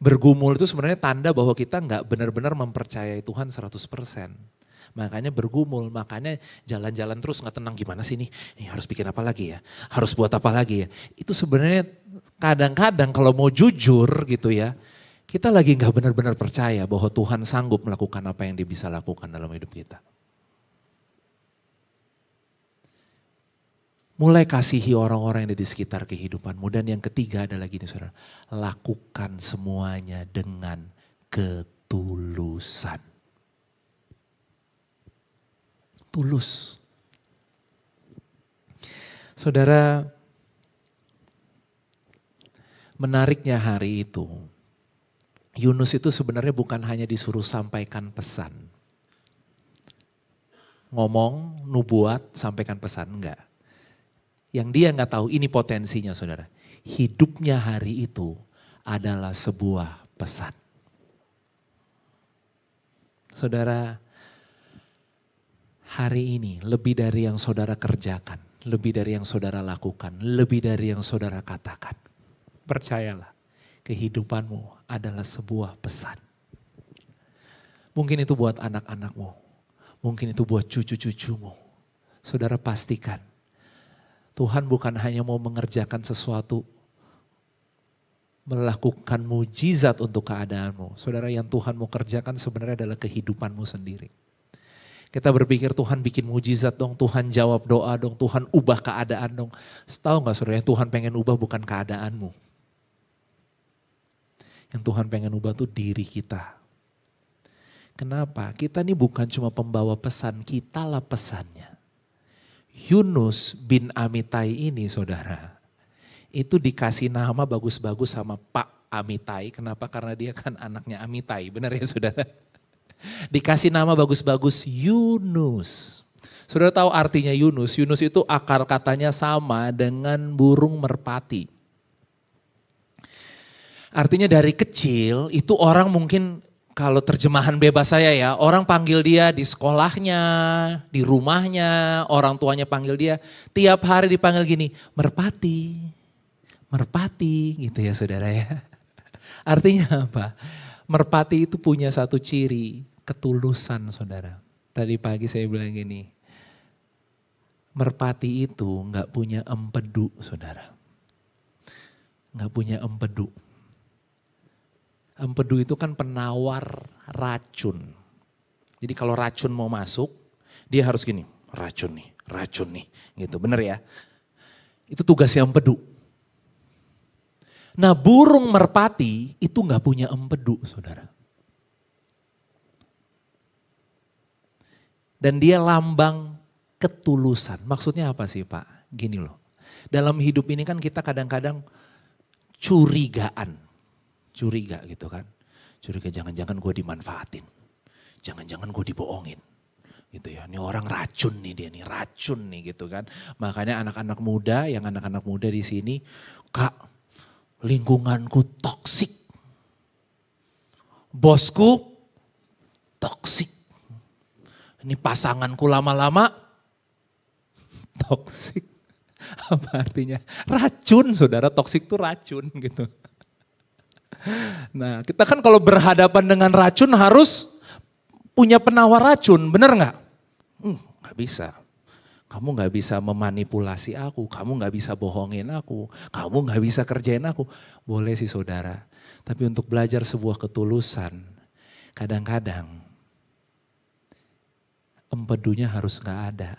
Bergumul itu sebenarnya tanda bahwa kita nggak benar-benar mempercayai Tuhan 100%. Makanya bergumul, makanya jalan-jalan terus nggak tenang, gimana sih nih harus bikin apa lagi ya, harus buat apa lagi ya. Itu sebenarnya kadang-kadang kalau mau jujur gitu ya, kita lagi nggak benar-benar percaya bahwa Tuhan sanggup melakukan apa yang dia bisa lakukan dalam hidup kita. Mulai kasihi orang-orang yang ada di sekitar kehidupanmu. Dan yang ketiga adalah gini saudara, lakukan semuanya dengan ketulusan. Tulus. Saudara, menariknya hari itu, Yunus itu sebenarnya bukan hanya disuruh sampaikan pesan. Ngomong, nubuat, sampaikan pesan, enggak. Yang dia enggak tahu ini potensinya saudara. Hidupnya hari itu adalah sebuah pesan. Saudara, hari ini lebih dari yang saudara kerjakan, lebih dari yang saudara lakukan, lebih dari yang saudara katakan. Percayalah, kehidupanmu adalah sebuah pesan. Mungkin itu buat anak-anakmu, mungkin itu buat cucu-cucumu. Saudara pastikan, Tuhan bukan hanya mau mengerjakan sesuatu, melakukan mujizat untuk keadaanmu. Saudara, yang Tuhan mau kerjakan sebenarnya adalah kehidupanmu sendiri. Kita berpikir Tuhan bikin mujizat dong, Tuhan jawab doa dong, Tuhan ubah keadaan dong. Tahu gak saudara, yang Tuhan pengen ubah bukan keadaanmu. Yang Tuhan pengen ubah tuh diri kita. Kenapa? Kita ini bukan cuma pembawa pesan, kitalah pesannya. Yunus bin Amitai ini saudara, itu dikasih nama bagus-bagus sama Pak Amitai. Kenapa? Karena dia kan anaknya Amitai, benar ya saudara? Dikasih nama bagus-bagus Yunus. Saudara tahu artinya Yunus? Yunus itu akar katanya sama dengan burung merpati. Artinya dari kecil itu orang mungkin, kalau terjemahan bebas saya ya, orang panggil dia di sekolahnya, di rumahnya, orang tuanya panggil dia, tiap hari dipanggil gini, merpati, merpati gitu ya saudara ya. Artinya apa? Merpati itu punya satu ciri, ketulusan saudara. Tadi pagi saya bilang gini, merpati itu gak punya empedu saudara. Gak punya empedu. Empedu itu kan penawar racun. Jadi kalau racun mau masuk, dia harus gini, racun nih, gitu, bener ya. Itu tugasnya empedu. Nah burung merpati itu gak punya empedu saudara. Dan dia lambang ketulusan. Maksudnya apa sih Pak? Gini loh, Dalam hidup ini kan kita kadang-kadang curigaan. Curiga gitu kan. Curiga jangan-jangan gue dimanfaatin. Jangan-jangan gue dibohongin. Gitu ya, ini orang racun nih dia nih, racun nih gitu kan. Makanya anak-anak muda, yang anak-anak muda di sini, Kak, lingkunganku toksik. Bosku toksik. Ini pasanganku lama-lama toksik. Apa artinya? Racun, saudara, toksik itu racun gitu. Nah, kita kan kalau berhadapan dengan racun harus punya penawar racun, benar nggak? Nggak bisa. Kamu nggak bisa memanipulasi aku, kamu nggak bisa bohongin aku, kamu nggak bisa kerjain aku. Boleh sih saudara, tapi untuk belajar sebuah ketulusan, kadang-kadang empedunya harus nggak ada.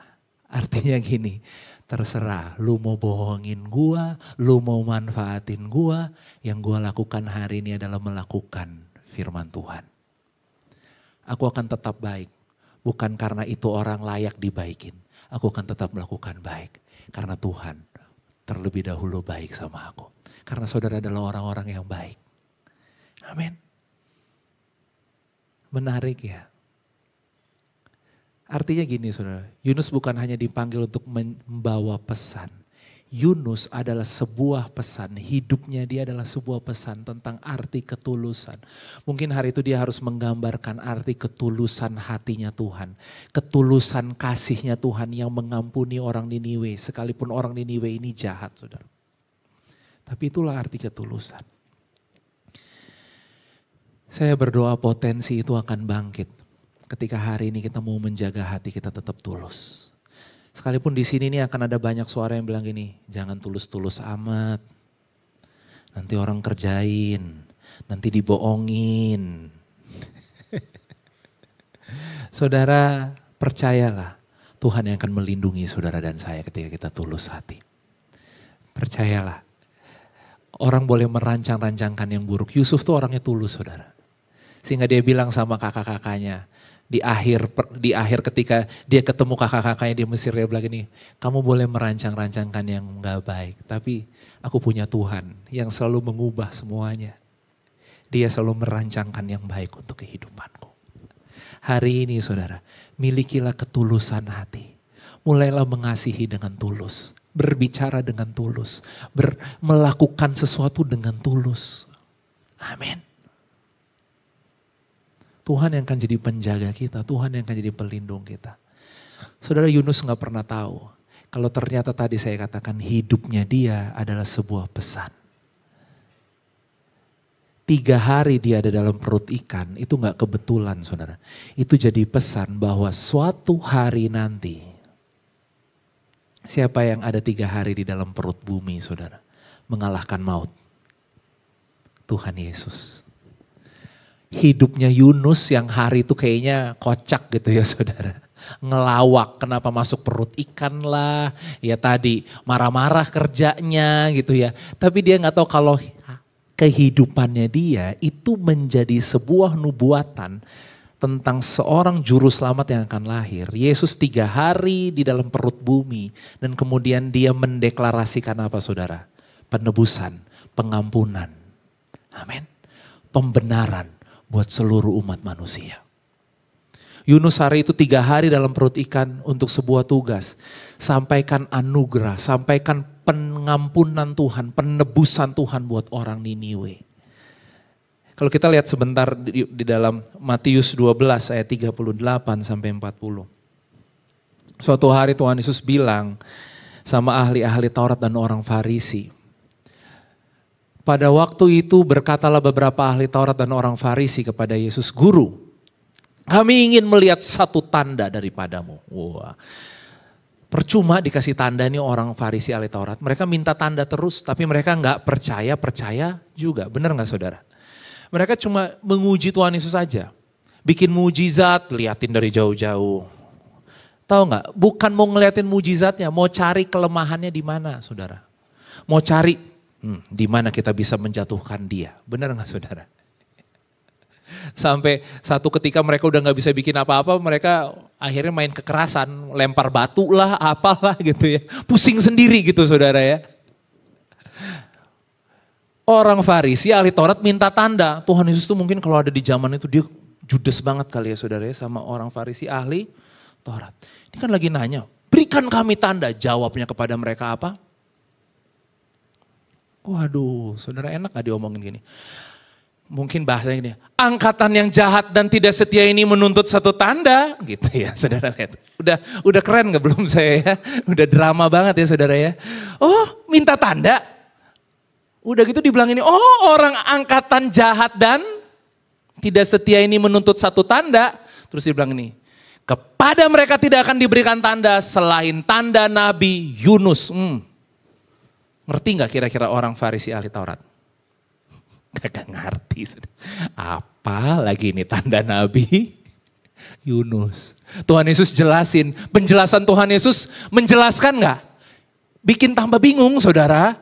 Artinya gini, terserah lu mau bohongin gua, lu mau manfaatin gua, yang gua lakukan hari ini adalah melakukan firman Tuhan. Aku akan tetap baik, bukan karena itu orang layak dibaikin. Aku akan tetap melakukan baik, karena Tuhan terlebih dahulu baik sama aku. Karena saudara adalah orang-orang yang baik. Amin. Menarik ya. Artinya gini saudara, Yunus bukan hanya dipanggil untuk membawa pesan. Yunus adalah sebuah pesan, hidupnya dia adalah sebuah pesan tentang arti ketulusan. Mungkin hari itu dia harus menggambarkan arti ketulusan hatinya Tuhan. Ketulusan kasihnya Tuhan yang mengampuni orang Niniwe, sekalipun orang Niniwe ini jahat saudara. Tapi itulah arti ketulusan. Saya berdoa potensi itu akan bangkit. Ketika hari ini kita mau menjaga hati kita tetap tulus. Sekalipun di sini nih akan ada banyak suara yang bilang gini, jangan tulus-tulus amat. Nanti orang kerjain, nanti dibohongin. Saudara, percayalah Tuhan yang akan melindungi saudara dan saya ketika kita tulus hati. Percayalah, orang boleh merancang-rancangkan yang buruk. Yusuf tuh orangnya tulus saudara. Sehingga dia bilang sama kakak-kakaknya, di akhir ketika dia ketemu kakak-kakaknya di Mesir, dia bilang gini, kamu boleh merancang-rancangkan yang gak baik, tapi aku punya Tuhan yang selalu mengubah semuanya. Dia selalu merancangkan yang baik untuk kehidupanku. Hari ini saudara, milikilah ketulusan hati. Mulailah mengasihi dengan tulus, berbicara dengan tulus, melakukan sesuatu dengan tulus. Amin. Tuhan yang akan jadi penjaga kita, Tuhan yang akan jadi pelindung kita. Saudara, Yunus gak pernah tahu kalau ternyata tadi saya katakan hidupnya dia adalah sebuah pesan. 3 hari dia ada dalam perut ikan, itu gak kebetulan saudara. Itu jadi pesan bahwa suatu hari nanti, siapa yang ada 3 hari di dalam perut bumi saudara, mengalahkan maut? Tuhan Yesus. Hidupnya Yunus yang hari itu kayaknya kocak gitu ya saudara. Ngelawak, kenapa masuk perut ikan lah. Ya tadi marah-marah kerjanya gitu ya. Tapi dia gak tahu kalau kehidupannya dia itu menjadi sebuah nubuatan tentang seorang juru selamat yang akan lahir. Yesus 3 hari di dalam perut bumi dan kemudian dia mendeklarasikan apa saudara? Penebusan, pengampunan. Amin. Pembenaran buat seluruh umat manusia. Yunus hari itu 3 hari dalam perut ikan untuk sebuah tugas. Sampaikan anugerah, sampaikan pengampunan Tuhan, penebusan Tuhan buat orang Niniwe. Kalau kita lihat sebentar di dalam Matius 12 ayat 38 sampai 40. Suatu hari Tuhan Yesus bilang sama ahli-ahli Taurat dan orang Farisi. Pada waktu itu berkatalah beberapa ahli Taurat dan orang Farisi kepada Yesus, Guru, kami ingin melihat satu tanda daripadamu. Wah, percuma dikasih tanda nih orang Farisi ahli Taurat. Mereka minta tanda terus, tapi mereka nggak percaya juga. Benar nggak saudara? Mereka cuma menguji Tuhan Yesus saja. Bikin mujizat, liatin dari jauh-jauh. Tahu nggak? Bukan mau ngeliatin mujizatnya, mau cari kelemahannya di mana saudara. Mau cari di mana kita bisa menjatuhkan dia. Benar gak saudara? Sampai satu ketika mereka udah gak bisa bikin apa-apa, mereka akhirnya main kekerasan, lempar batu lah, apalah gitu ya. Pusing sendiri gitu saudara ya. Orang Farisi, ahli Taurat minta tanda. Tuhan Yesus tuh mungkin kalau ada di zaman itu dia judes banget kali ya saudara ya sama orang Farisi ahli Taurat. Ini kan lagi nanya, berikan kami tanda. Jawabnya kepada mereka apa? Waduh, saudara enak gak diomongin gini? Mungkin bahasanya gini, angkatan yang jahat dan tidak setia ini menuntut satu tanda. Gitu ya saudara lihat. Udah keren gak belum saya ya? Udah drama banget ya saudara ya. Oh minta tanda. Udah gitu dibilang ini, oh orang angkatan jahat dan tidak setia ini menuntut satu tanda. Terus dibilang ini, kepada mereka tidak akan diberikan tanda selain tanda Nabi Yunus. Ngerti gak kira-kira orang Farisi ahli Taurat? Gak ngerti. Apa lagi ini tanda Nabi Yunus? Tuhan Yesus jelasin, penjelasan Tuhan Yesus menjelaskan gak? Bikin tambah bingung saudara.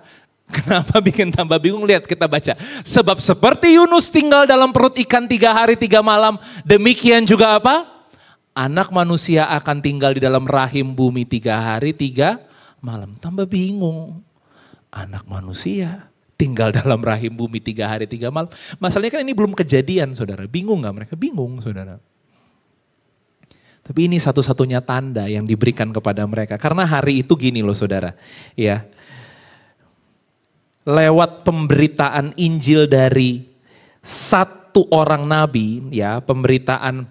Kenapa bikin tambah bingung? Lihat kita baca. Sebab seperti Yunus tinggal dalam perut ikan 3 hari 3 malam. Demikian juga apa? Anak manusia akan tinggal di dalam rahim bumi 3 hari 3 malam. Tambah bingung. Anak manusia tinggal dalam rahim bumi 3 hari 3 malam. Masalahnya kan ini belum kejadian saudara. Bingung gak mereka? Bingung saudara. Tapi ini satu-satunya tanda yang diberikan kepada mereka. Karena hari itu gini loh saudara. Ya. Lewat pemberitaan Injil dari satu orang nabi, ya pemberitaan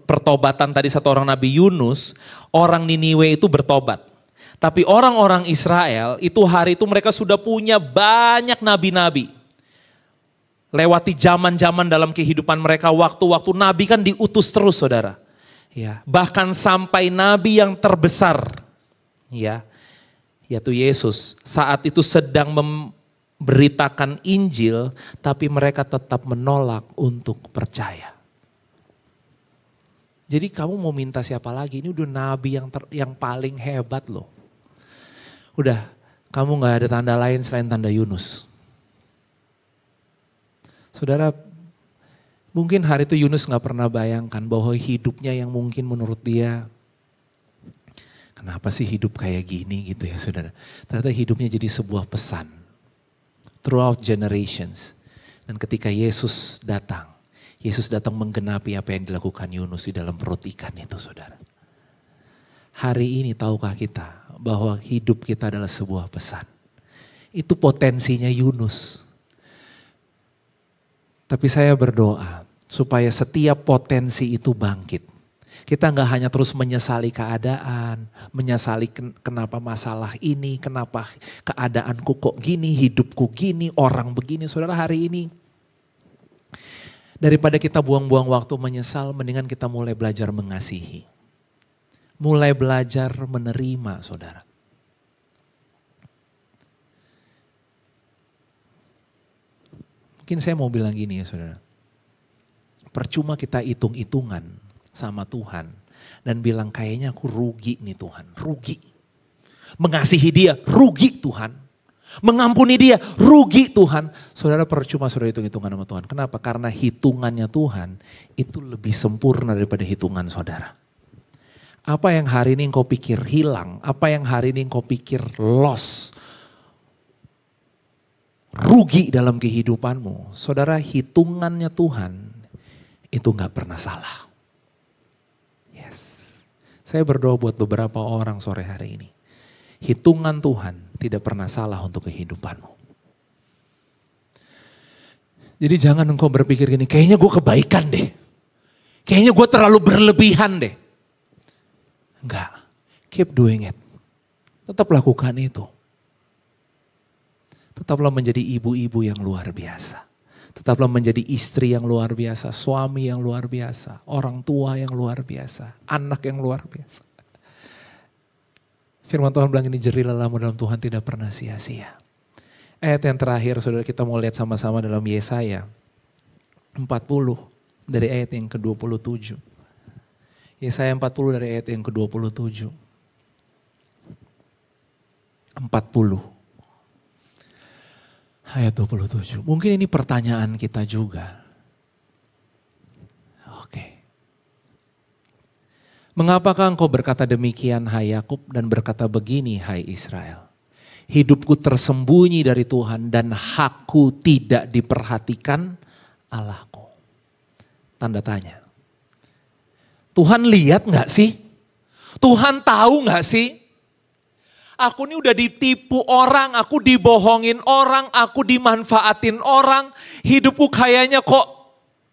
pertobatan tadi satu orang nabi Yunus, orang Niniwe itu bertobat. Tapi orang-orang Israel itu hari itu mereka sudah punya banyak nabi-nabi. Lewati zaman-zaman dalam kehidupan mereka, waktu-waktu nabi kan diutus terus saudara. Ya, bahkan sampai nabi yang terbesar, ya. Yaitu Yesus, saat itu sedang memberitakan Injil, tapi mereka tetap menolak untuk percaya. Jadi kamu mau minta siapa lagi? Ini udah nabi yang paling hebat loh. Udah, kamu gak ada tanda lain selain tanda Yunus. Saudara, mungkin hari itu Yunus gak pernah bayangkan bahwa hidupnya yang mungkin menurut dia, kenapa sih hidup kayak gini gitu ya saudara. Ternyata hidupnya jadi sebuah pesan. Throughout generations. Dan ketika Yesus datang menggenapi apa yang dilakukan Yunus di dalam perut ikan itu saudara. Hari ini tahukah kita bahwa hidup kita adalah sebuah pesan. Itu potensinya Yunus. Tapi saya berdoa supaya setiap potensi itu bangkit. Kita nggak hanya terus menyesali keadaan, menyesali kenapa masalah ini, kenapa keadaanku kok gini, hidupku gini, orang begini. Saudara hari ini, daripada kita buang-buang waktu menyesal, mendingan kita mulai belajar mengasihi. Mulai belajar menerima saudara. Mungkin saya mau bilang gini ya saudara. Percuma kita hitung-hitungan sama Tuhan dan bilang kayaknya aku rugi nih Tuhan, rugi. Mengasihi dia, rugi Tuhan. Mengampuni dia, rugi Tuhan. Saudara percuma saudara hitung-hitungan sama Tuhan. Kenapa? Karena hitungannya Tuhan itu lebih sempurna daripada hitungan saudara. Apa yang hari ini engkau pikir hilang, apa yang hari ini engkau pikir loss, rugi dalam kehidupanmu. Saudara hitungannya Tuhan itu gak pernah salah. Saya berdoa buat beberapa orang sore hari ini. Hitungan Tuhan tidak pernah salah untuk kehidupanmu. Jadi jangan engkau berpikir gini, kayaknya gue kebaikan deh. Kayaknya gue terlalu berlebihan deh. Enggak, keep doing it. Tetap lakukan itu. Tetaplah menjadi ibu-ibu yang luar biasa. Tetaplah menjadi istri yang luar biasa, suami yang luar biasa, orang tua yang luar biasa, anak yang luar biasa. Firman Tuhan bilang ini jerih lelahmu dalam Tuhan tidak pernah sia-sia. Ayat yang terakhir saudara kita mau lihat sama-sama dalam Yesaya 40 dari ayat yang ke-27. Yesaya 40 dari ayat yang ke-27. 40. Ayat 27. Mungkin ini pertanyaan kita juga. Mengapakah engkau berkata demikian hai Yakub dan berkata begini hai Israel? Hidupku tersembunyi dari Tuhan dan hakku tidak diperhatikan Allahku. Tanda tanya. Tuhan lihat gak sih? Tuhan tahu gak sih? Aku ini udah ditipu orang, aku dibohongin orang, aku dimanfaatin orang. Hidupku kayaknya kok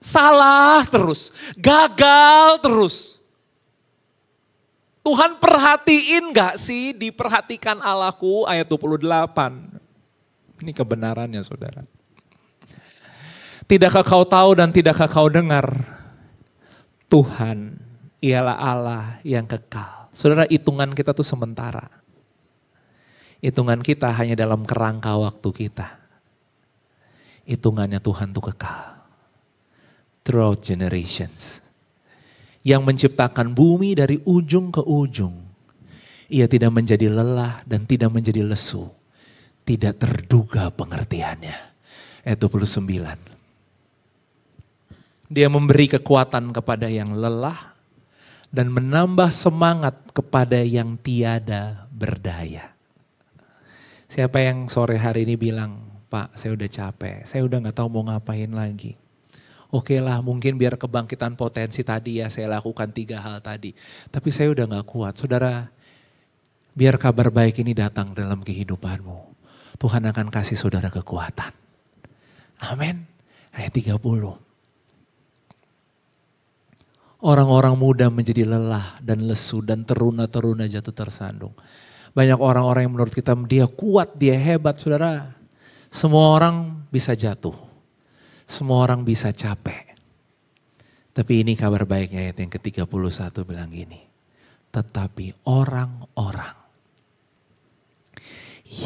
salah terus, gagal terus. Tuhan perhatiin gak sih? Diperhatikan Allahku, ayat 28. Ini kebenarannya saudara. Tidakkah kau tahu dan tidakkah kau dengar? Tuhan ialah Allah yang kekal. Saudara, hitungan kita tuh sementara. Hitungan kita hanya dalam kerangka waktu kita. Hitungannya Tuhan tuh kekal. Throughout generations. Yang menciptakan bumi dari ujung ke ujung. Ia tidak menjadi lelah dan tidak menjadi lesu. Tidak terduga pengertiannya. Ayat 29. Dia memberi kekuatan kepada yang lelah dan menambah semangat kepada yang tiada berdaya. Siapa yang sore hari ini bilang, Pak saya udah capek, saya udah gak tahu mau ngapain lagi. Oke lah mungkin biar kebangkitan potensi tadi ya saya lakukan 3 hal tadi. Tapi saya udah gak kuat. Saudara, biar kabar baik ini datang dalam kehidupanmu. Tuhan akan kasih saudara kekuatan. Amin. Ayat 30. Orang-orang muda menjadi lelah dan lesu dan teruna-teruna jatuh tersandung. Banyak orang-orang yang menurut kita dia kuat, dia hebat saudara. Semua orang bisa jatuh. Semua orang bisa capek. Tapi ini kabar baiknya ayat yang ke-31 bilang gini. Tetapi orang-orang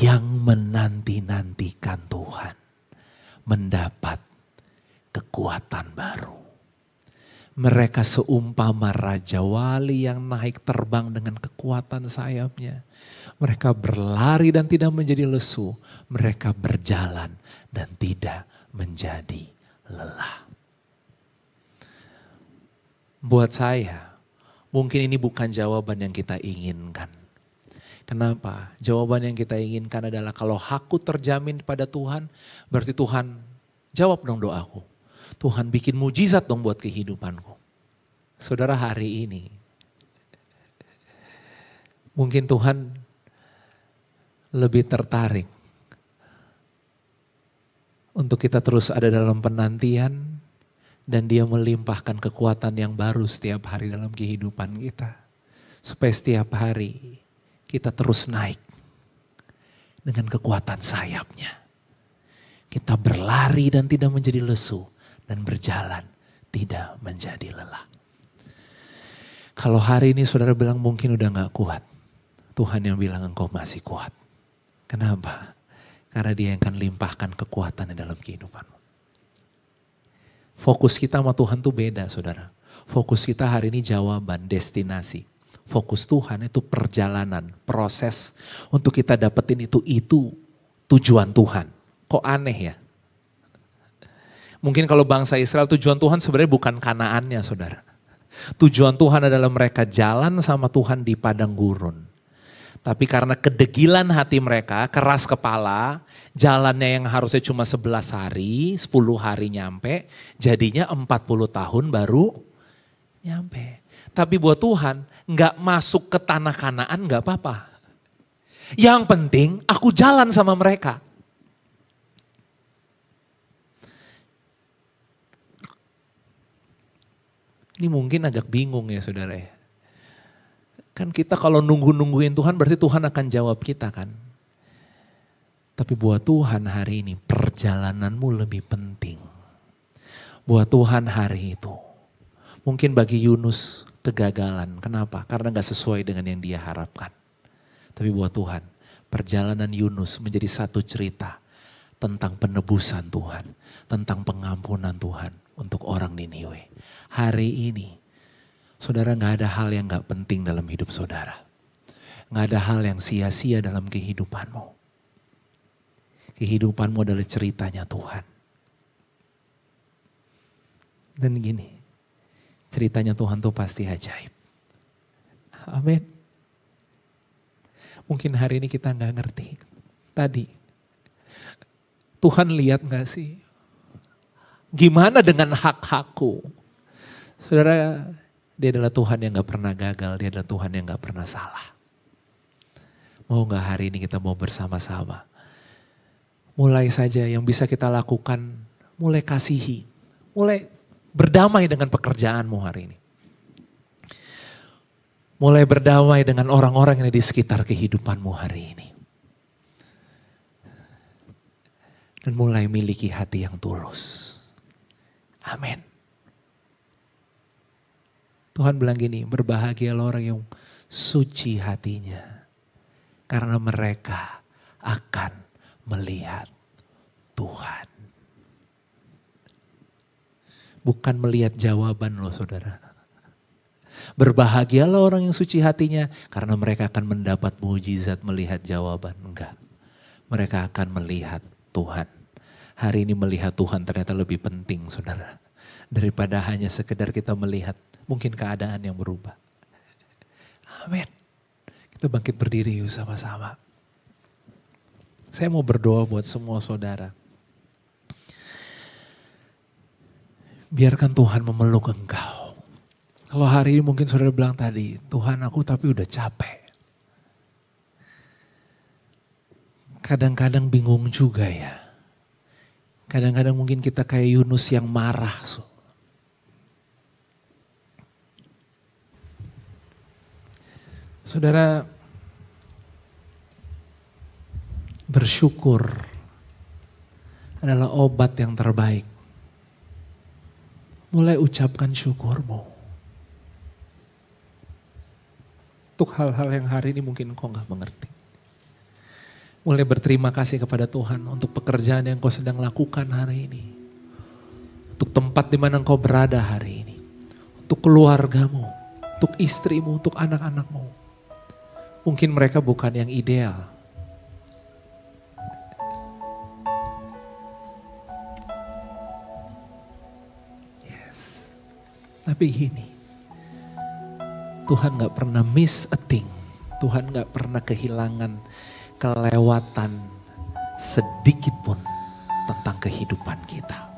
yang menanti-nantikan Tuhan mendapat kekuatan baru. Mereka seumpama Raja Wali yang naik terbang dengan kekuatan sayapnya. Mereka berlari dan tidak menjadi lesu. Mereka berjalan dan tidak menjadi lelah. Buat saya, mungkin ini bukan jawaban yang kita inginkan. Kenapa? Jawaban yang kita inginkan adalah kalau hakku terjamin pada Tuhan, berarti Tuhan jawab dong doaku. Tuhan bikin mujizat dong buat kehidupanku. Saudara, hari ini mungkin Tuhan lebih tertarik untuk kita terus ada dalam penantian dan dia melimpahkan kekuatan yang baru setiap hari dalam kehidupan kita. Supaya setiap hari kita terus naik dengan kekuatan sayapnya. Kita berlari dan tidak menjadi lesu dan berjalan tidak menjadi lelah. Kalau hari ini saudara bilang mungkin udah gak kuat. Tuhan yang bilang engkau masih kuat. Kenapa? Karena dia yang akan limpahkan kekuatan dalam kehidupanmu. Fokus kita sama Tuhan tuh beda saudara. Fokus kita hari ini jawaban, destinasi. Fokus Tuhan itu perjalanan, proses untuk kita dapetin itu tujuan Tuhan. Kok aneh ya? Mungkin kalau bangsa Israel tujuan Tuhan sebenarnya bukan Kanaannya saudara. Tujuan Tuhan adalah mereka jalan sama Tuhan di padang gurun. Tapi karena kedegilan hati mereka, keras kepala, jalannya yang harusnya cuma 11 hari, 10 hari nyampe, jadinya 40 tahun baru nyampe. Tapi buat Tuhan, gak masuk ke tanah Kanaan gak apa-apa. Yang penting aku jalan sama mereka. Ini mungkin agak bingung ya saudara ya. Kan kita kalau nungguin Tuhan berarti Tuhan akan jawab kita kan. Tapi buat Tuhan hari ini perjalananmu lebih penting. Buat Tuhan hari itu. Mungkin bagi Yunus kegagalan. Kenapa? Karena gak sesuai dengan yang dia harapkan. Tapi buat Tuhan perjalanan Yunus menjadi satu cerita tentang penebusan Tuhan. Tentang pengampunan Tuhan untuk orang Niniwe. Hari ini saudara gak ada hal yang gak penting dalam hidup saudara. Gak ada hal yang sia-sia dalam kehidupanmu. Kehidupanmu adalah ceritanya Tuhan. Dan gini, ceritanya Tuhan tuh pasti ajaib. Amin. Mungkin hari ini kita gak ngerti. Tadi, Tuhan lihat gak sih? Gimana dengan hak-hakku? Saudara, dia adalah Tuhan yang gak pernah gagal, dia adalah Tuhan yang gak pernah salah. Mau gak hari ini kita mau bersama-sama? Mulai saja yang bisa kita lakukan, mulai kasihi. Mulai berdamai dengan pekerjaanmu hari ini. Mulai berdamai dengan orang-orang yang di sekitar kehidupanmu hari ini. Dan mulai miliki hati yang tulus. Amin. Tuhan bilang gini, berbahagialah orang yang suci hatinya. Karena mereka akan melihat Tuhan. Bukan melihat jawaban loh saudara. Berbahagialah orang yang suci hatinya karena mereka akan mendapat mujizat melihat jawaban. Enggak. Mereka akan melihat Tuhan. Hari ini melihat Tuhan ternyata lebih penting saudara. Daripada hanya sekedar kita melihat mungkin keadaan yang berubah. Amin. Kita bangkit berdiri yuk sama-sama. Saya mau berdoa buat semua saudara. Biarkan Tuhan memeluk engkau. Kalau hari ini mungkin saudara bilang tadi, Tuhan aku tapi udah capek. Kadang-kadang bingung juga ya. Kadang-kadang mungkin kita kayak Yunus yang marah. Saudara, bersyukur adalah obat yang terbaik. Mulai ucapkan syukurmu. Untuk hal-hal yang hari ini mungkin kau gak mengerti. Mulai berterima kasih kepada Tuhan untuk pekerjaan yang kau sedang lakukan hari ini. Untuk tempat di mana kau berada hari ini. Untuk keluargamu, untuk istrimu, untuk anak-anakmu. Mungkin mereka bukan yang ideal. Yes. Tapi gini. Tuhan gak pernah miss a thing. Tuhan gak pernah kehilangan, kelewatan sedikit pun tentang kehidupan kita.